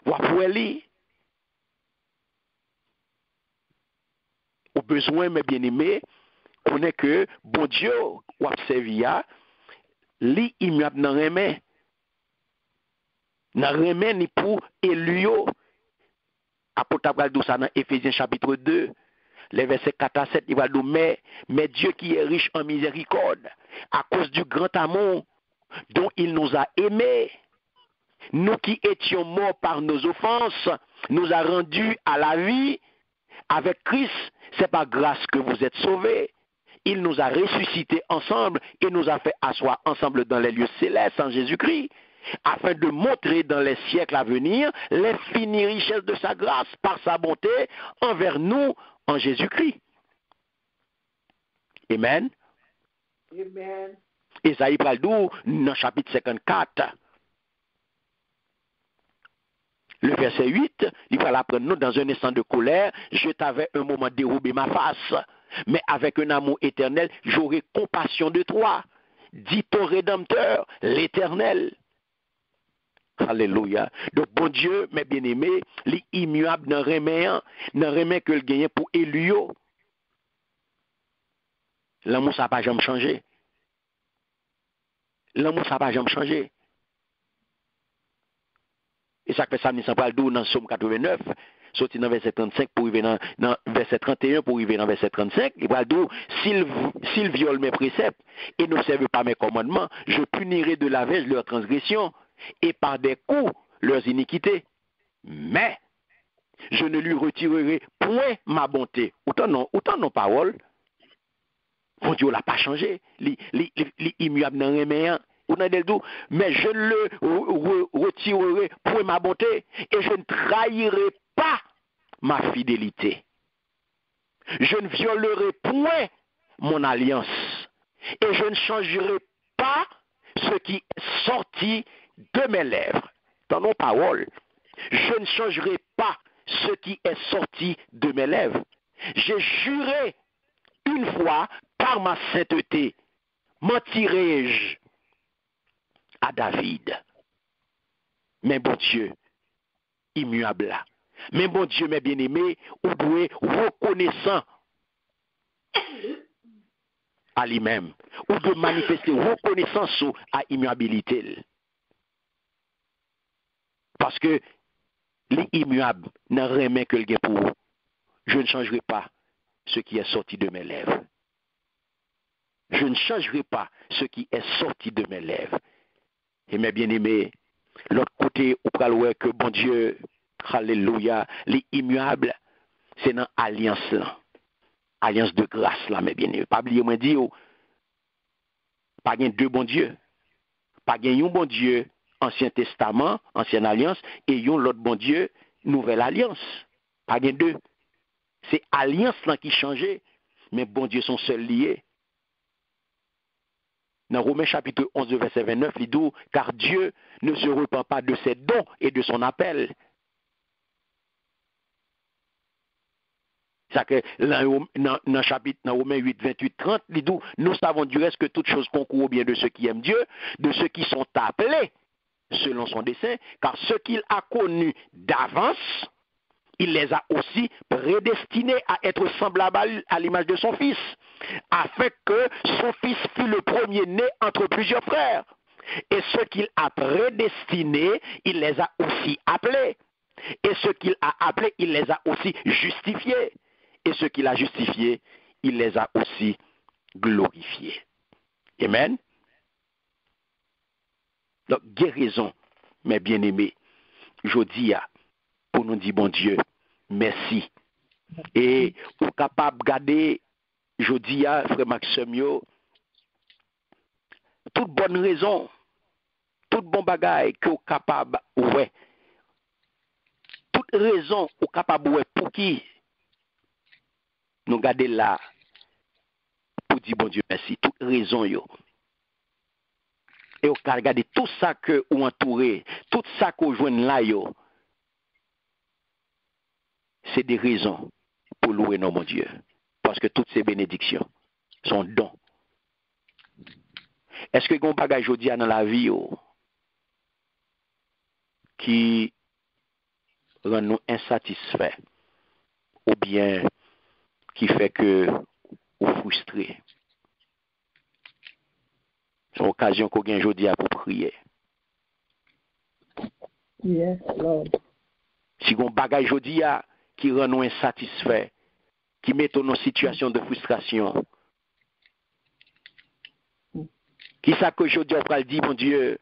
Wapoueli, au besoin, mes bien-aimés, connaît que bon Dieu, wap servia, li immuable nan remen. Nan remen ni pour Elio. Apôtre va dire ça dans Éphésiens chapitre 2. Les versets 4 à 7, il va dire, mais Dieu qui est riche en miséricorde, à cause du grand amour dont il nous a aimés, nous qui étions morts par nos offenses, nous a rendus à la vie avec Christ. C'est par grâce que vous êtes sauvés. Il nous a ressuscités ensemble et nous a fait asseoir ensemble dans les lieux célestes en Jésus-Christ, afin de montrer dans les siècles à venir l'infinie richesse de sa grâce par sa bonté envers nous en Jésus-Christ. Amen. Amen. Esaïe Praldou, dans chapitre 54, le verset 8, il va l'apprendre nous dans un instant de colère, je t'avais un moment dérobé ma face, mais avec un amour éternel, j'aurai compassion de toi, dit ton Rédempteur, l'Éternel. Alléluia. Donc, bon Dieu, mes bien-aimés, l'immuable dans remet que le gagné pour Élio. L'amour, ça n'a pas jamais changé. L'amour, ça n'a pas jamais changé. Et ça fait ça, nous sommes dans le Somme 89, sorti dans verset 35 pour arriver dans verset 31 pour arriver dans verset 35. Il va dire, s'ils violent mes préceptes et n'observent pas mes commandements, je punirai de la verge leurs transgressions et par des coups leurs iniquités. Mais je ne lui retirerai point ma bonté. Autant non parole. Mon Dieu n'a pas changé. L'immuable dans rien. Mais je ne le retirerai point ma bonté et je ne trahirai pas ma fidélité. Je ne violerai point mon alliance et je ne changerai pas ce qui est sorti de mes lèvres. Dans nos paroles, je ne changerai pas ce qui est sorti de mes lèvres. J'ai juré une fois par ma sainteté, mentirai-je à David. Mais bon Dieu, immuable là. Mais bon Dieu, mes bien-aimés, vous devez reconnaissant à lui-même. Ou de manifester reconnaissance à immuabilité. Parce que l'immuable n'a rien que le gain pour vous. Je ne changerai pas ce qui est sorti de mes lèvres. Je ne changerai pas ce qui est sorti de mes lèvres. Et mes bien-aimés, l'autre côté, on peut voir que bon Dieu, alléluia, l'immuable, c'est dans l'alliance là. Alliance de grâce là, mes bien-aimés. Pas oublier, moi dire, pas gain deux bons dieux. Pas gain un bon Dieu, Ancien Testament, Ancienne Alliance, et un l'autre bon Dieu, Nouvelle Alliance. Pas gain deux. C'est alliance là qui changeait, mais bon Dieu sont seuls liés. Dans Romains chapitre 11, verset 29, il dit, car Dieu ne se repent pas de ses dons et de son appel. Ça que dans Romains 8, 28, 30, il dit, nous savons du reste que toute chose concourt au bien de ceux qui aiment Dieu, de ceux qui sont appelés selon son dessein, car ceux qu'il a connus d'avance, il les a aussi prédestinés à être semblables à l'image de son Fils, afin que son Fils fût le premier-né entre plusieurs frères. Et ceux qu'il a prédestinés, il les a aussi appelés. Et ceux qu'il a appelés, il les a aussi justifiés. Et ceux qu'il a justifiés, il les a aussi glorifiés. Amen. Donc, guérison, mes bien-aimés, je dis pour nous dire, bon Dieu, merci. Et ou capable de garder, je dis frère Maxime, toute bonne raison, toute bon bagaille que vous capable, ouais, toute raison ou capable, ouais, pour qui nous garder là, pour dire, bon Dieu, merci, toute raison, yo. Et vous regardez tout ça que vous entourez, tout ça que vous joignez là, yo, c'est des raisons pour louer nos mon Dieu. Parce que toutes ces bénédictions sont dons. Est-ce que vous bagage aujourd'hui dans la vie qui rend nous insatisfaits ou bien qui fait que vous frustrez? C'est l'occasion qu'on gagne aujourd'hui pour prier. Yes, Lord. Si vous bagage aujourd'hui qui rend nous insatisfaits, qui met nous en situation de frustration, qui ça que aujourd'hui on va dire, mon Dieu,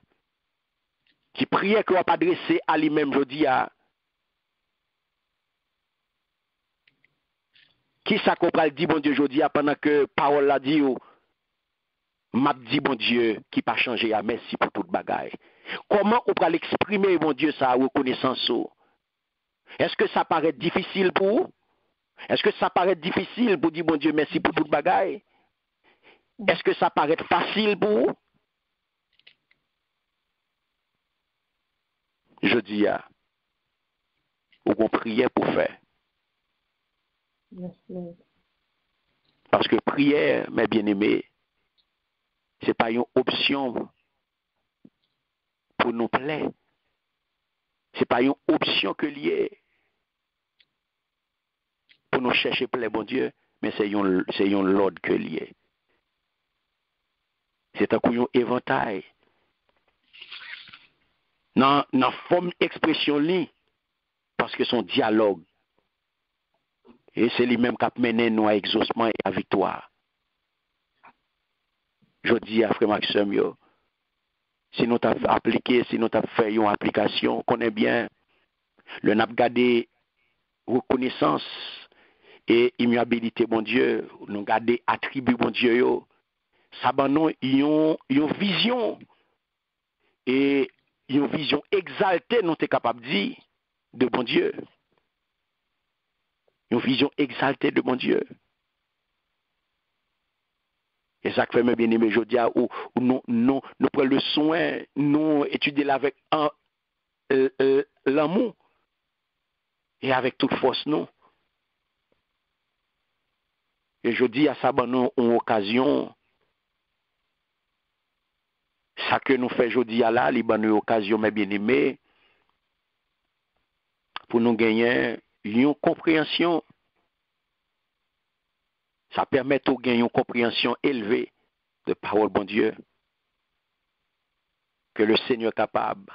qui priait qu'on va pas adresser à lui-même aujourd'hui, qui ça qu'on va dire, mon Dieu, aujourd'hui, pendant que parole l'a dit, m'a dit, mon Dieu, qui pas changé, merci pour toute bagaille. Comment on va l'exprimer, mon Dieu, ça, reconnaissance? Est-ce que ça paraît difficile pour vous? Est-ce que ça paraît difficile pour dire, mon Dieu, merci pour toute bagaille? Est-ce que ça paraît facile pour vous? Je dis, on priait pour faire. Yes, Lord. Parce que prière, mes bien-aimés, ce n'est pas une option pour nous plaire. Ce n'est pas une option que liée pour nous chercher plaisir, bon Dieu, mais c'est un l'ordre que lié. C'est un coup éventail. Dans la forme expression li, parce que son dialogue, et c'est lui-même qui a mené nous à exaucement et à victoire. Je dis à frère Maxime, si nous avons appliqué, si nous avons fait une application, on connaît bien, le n'a gardé reconnaissance et immuabilité, bon Dieu, nous garder attribut, bon Dieu, ça va nous une vision et une vision exaltée, nous sommes capables de dire, de bon Dieu. Une vision exaltée de mon Dieu. Et ça fait mes bien-aimés, je dis, où nous prenons le soin, nous étudions avec l'amour et avec toute force, nous. Et je dis à ça, nous une occasion, ça que nous faisons aujourd'hui à là, une occasion, mes bien-aimés, pour nous gagner une compréhension. Ça permet de gagner une compréhension élevée de parole, bon Dieu, que le Seigneur est capable.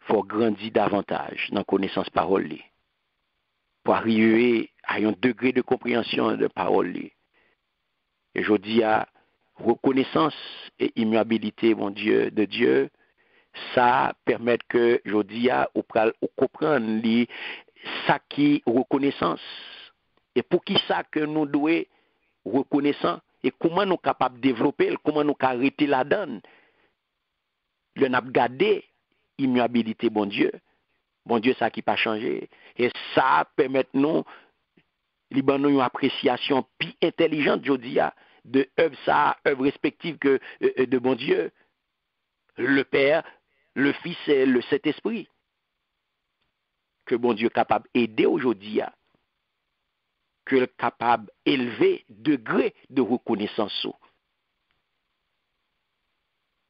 Faut grandir davantage dans la connaissance parole, pour arriver à un degré de compréhension de parole. Et je dis à reconnaissance et immuabilité, mon Dieu, de Dieu, ça permet que, je dis à, comprendre ça qui reconnaissance. Et pour qui ça que nous devons reconnaissant et comment nous sommes capables de développer, comment nous sommes arrêter la donne. Le n'a gardé immuabilité, bon Dieu, ça qui pas changé. Et ça permet nous, une appréciation plus intelligente, je dis, de œuvres respectives que de bon Dieu, le Père, le Fils et le Saint-Esprit. Que bon Dieu est capable d'aider aujourd'hui, que est capable d'élever degré de reconnaissance.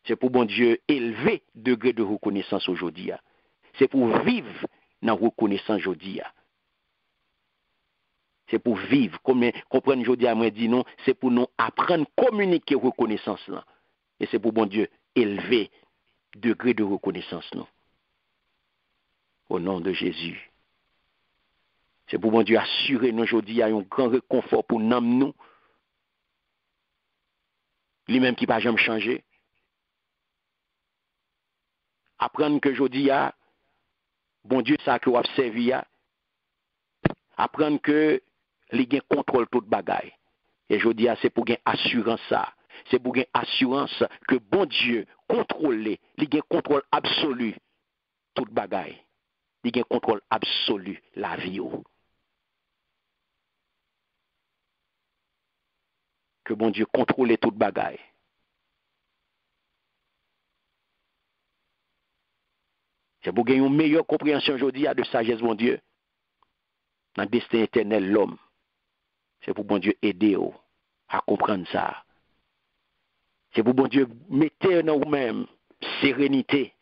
C'est pour bon Dieu élever degré de reconnaissance aujourd'hui. C'est pour vivre dans la reconnaissance aujourd'hui. C'est pour vivre. Comprendre aujourd'hui, moi dit non, c'est pour nous apprendre à communiquer reconnaissance là. Et c'est pour bon Dieu élever degré de reconnaissance nous. Au nom de Jésus. C'est pour bon Dieu assurer nous aujourd'hui à un grand réconfort pour nous. Lui-même qui ne va jamais changer. Apprendre que aujourd'hui, bon Dieu, ça que vous avez servi. Apprendre que les gens contrôlent toute bagaille. Et aujourd'hui, c'est pour gagner assurance ça. C'est pour gagner assurance que bon Dieu contrôle, les gens contrôle absolu toute bagaille. Les gens contrôle absolu la vie. Que bon Dieu contrôle toute bagaille. C'est pour gagner une meilleure compréhension aujourd'hui de sagesse, bon Dieu. Dans le destin éternel, l'homme. C'est pour bon Dieu aider à comprendre ça. C'est pour bon Dieu mettre dans vous-même sérénité.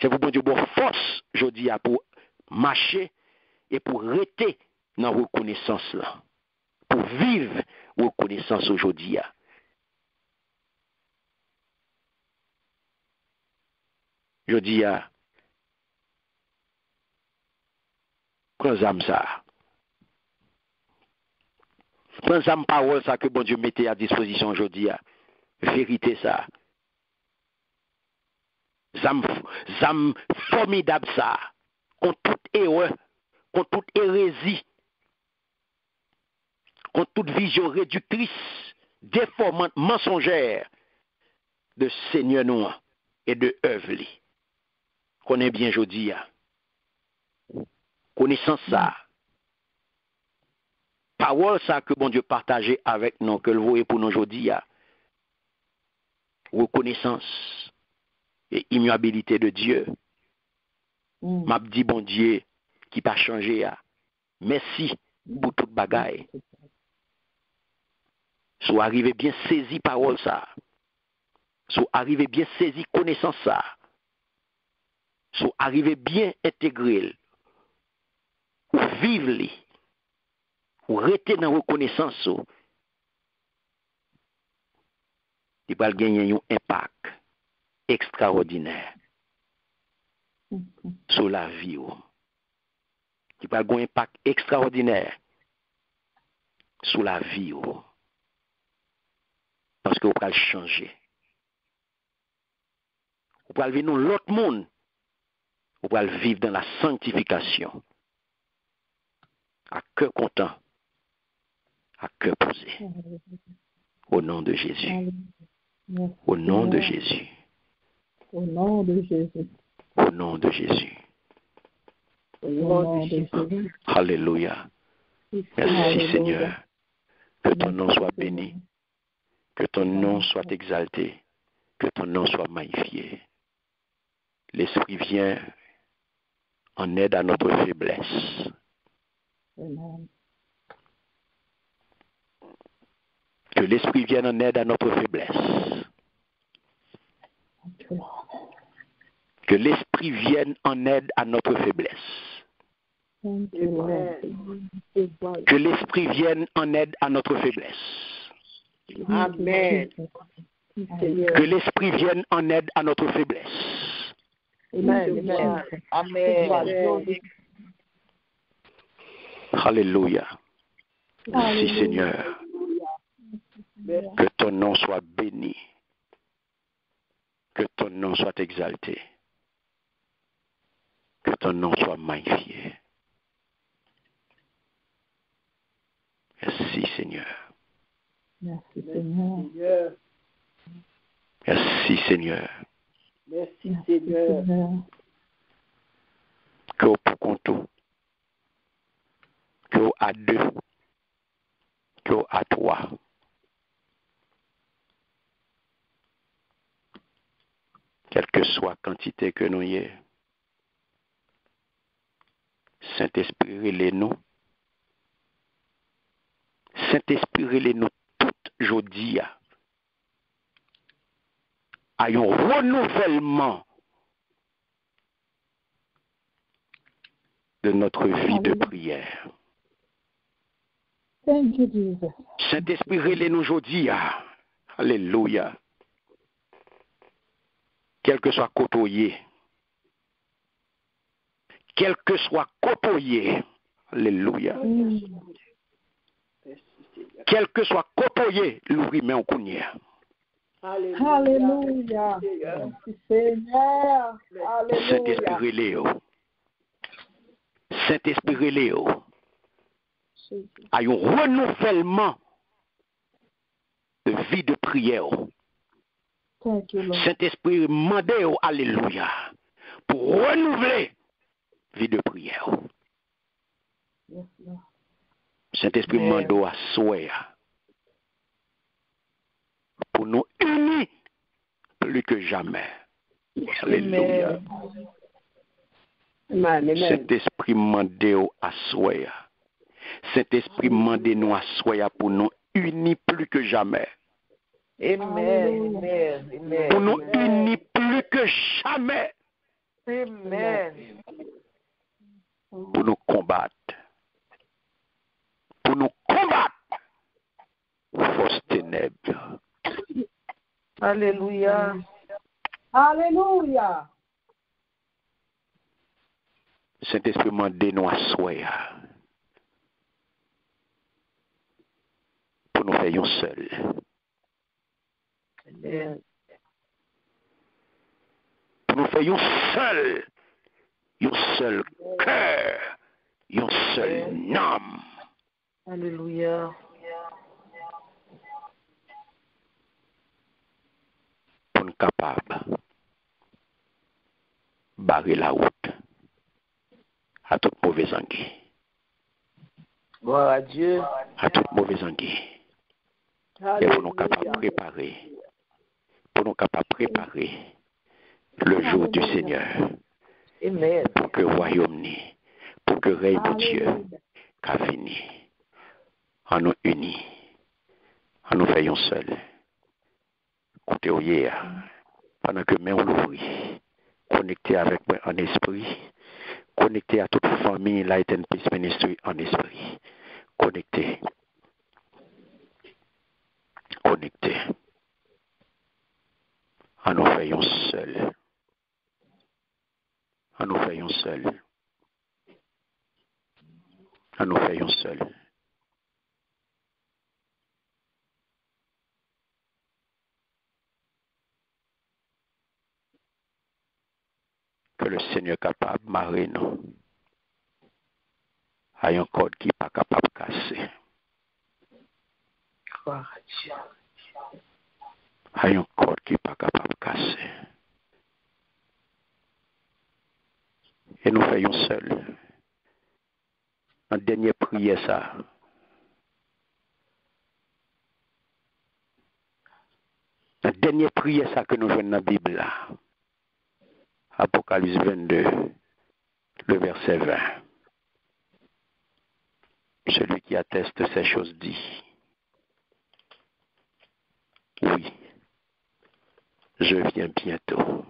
C'est pour bon Dieu bon force aujourd'hui pour marcher et pour rester dans la reconnaissance là. Pour vivre la reconnaissance aujourd'hui. Je dis prends ça. Prends ça parole ça que bon Dieu mettait à disposition aujourd'hui. Vérité ça. Zam formidable ça. Contre toute erreur, contre toute hérésie, contre toute vision réductrice, déformante, mensongère de Seigneur nous et de œuvre. Connais bien aujourd'hui. Connaissance ça. Parole ça que bon Dieu partageait avec nous, que le voyez pour nous aujourd'hui. Reconnaissance et immuabilité de Dieu. M'a dit bon Dieu qui pas changé. Merci pour toute bagaille. Soit arrivé bien saisi parole ça. Soit arrivé bien saisi connaissance ça. Soit arrivé bien intégrer. Ou vivre ou rester dans reconnaissance. Il va gagner un impact extraordinaire sur la vie. Il va gagner un impact extraordinaire sur la vie. Parce que vous pouvez changer. Vous pouvez vivre dans l'autre monde. Vous pouvez vivre dans la sanctification. À cœur content. À cœur posé. Au nom de Jésus. Au nom de Jésus. Au nom de Jésus. Au nom de Jésus. Au nom de Jésus. Alléluia. Merci Seigneur. Que ton nom soit béni. Que ton nom soit exalté. Que ton nom soit magnifié. L'Esprit vient en aide à notre faiblesse. Amen. Que l'Esprit vienne en aide à notre faiblesse. Que l'Esprit vienne en aide à notre faiblesse. Que l'Esprit vienne en aide à notre faiblesse. Amen. Que l'Esprit vienne en aide à notre faiblesse. Amen. Amen. Alléluia. Merci Seigneur. Que ton nom soit béni. Que ton nom soit exalté. Que ton nom soit magnifié. Merci Seigneur. Merci Seigneur. Merci Seigneur. Merci Seigneur. Que au pour compte, que au à deux, que au à trois. Quelle que soit la quantité que nous y est, Saint-Esprit, relève-nous. Saint-Esprit, relève-nous toute aujourd'hui à un renouvellement de notre vie de prière. Thank you, Jesus. Saint-Esprit, relève-nous aujourd'hui à Alléluia. Quel que soit côtoyé, quel que soit côtoyé, alléluia. Quel que soit côtoyé, l'ouvrir mais on connaît. Alléluia. Merci Seigneur. Saint-Esprit Alléluia. Léo. Saint-Esprit Léo. A un renouvellement de vie de prière. Saint-Esprit mandé, alléluia, pour renouveler vie de prière. Saint-Esprit mandé à souhait pour nous unis plus que jamais. Alléluia. Saint-Esprit mandé à souhait. Saint-Esprit mandé nous à souhait pour nous unis plus que jamais. Amen. Amen. Pour nous unis plus que jamais. Amen. Pour nous combattre. Pour nous combattre. Force ténèbres. Alléluia. Alléluia. Saint-Esprit m'a nous à souhait. Pour nous faire un seul. Amen. Pour nous faire un seul cœur, un seul âme. Alléluia. Pour nous capables de barrer la route à toute mauvaise anguille. Gloire à Dieu. À toute mauvaise anguille. Et pour nous capables de préparer. Pour nous capables de préparer le jour du Seigneur. Amen. Pour que le royaume ni, pour que le règne de Dieu qu'a fini. En nous unis. En nous faisant seul. Écoutez, hier, pendant que même on l'ouvrit, connecté avec moi en esprit, connecté à toute famille, Light and Peace Ministry en esprit. Connecté. Connecté. En nous faisant seul. En nous faisant seul. En nous faisant seul. Que le Seigneur capable de marrer nous. A un code qui n'est pas capable de casser. Gloire à Dieu. A un code qui n'est pas capable de casser. Et nous faisons seul. En dernière prière, ça. La dernière prière, ça que nous venons dans la Bible là. Apocalypse 22, le verset 20. Celui qui atteste ces choses dit. Oui, je viens bientôt.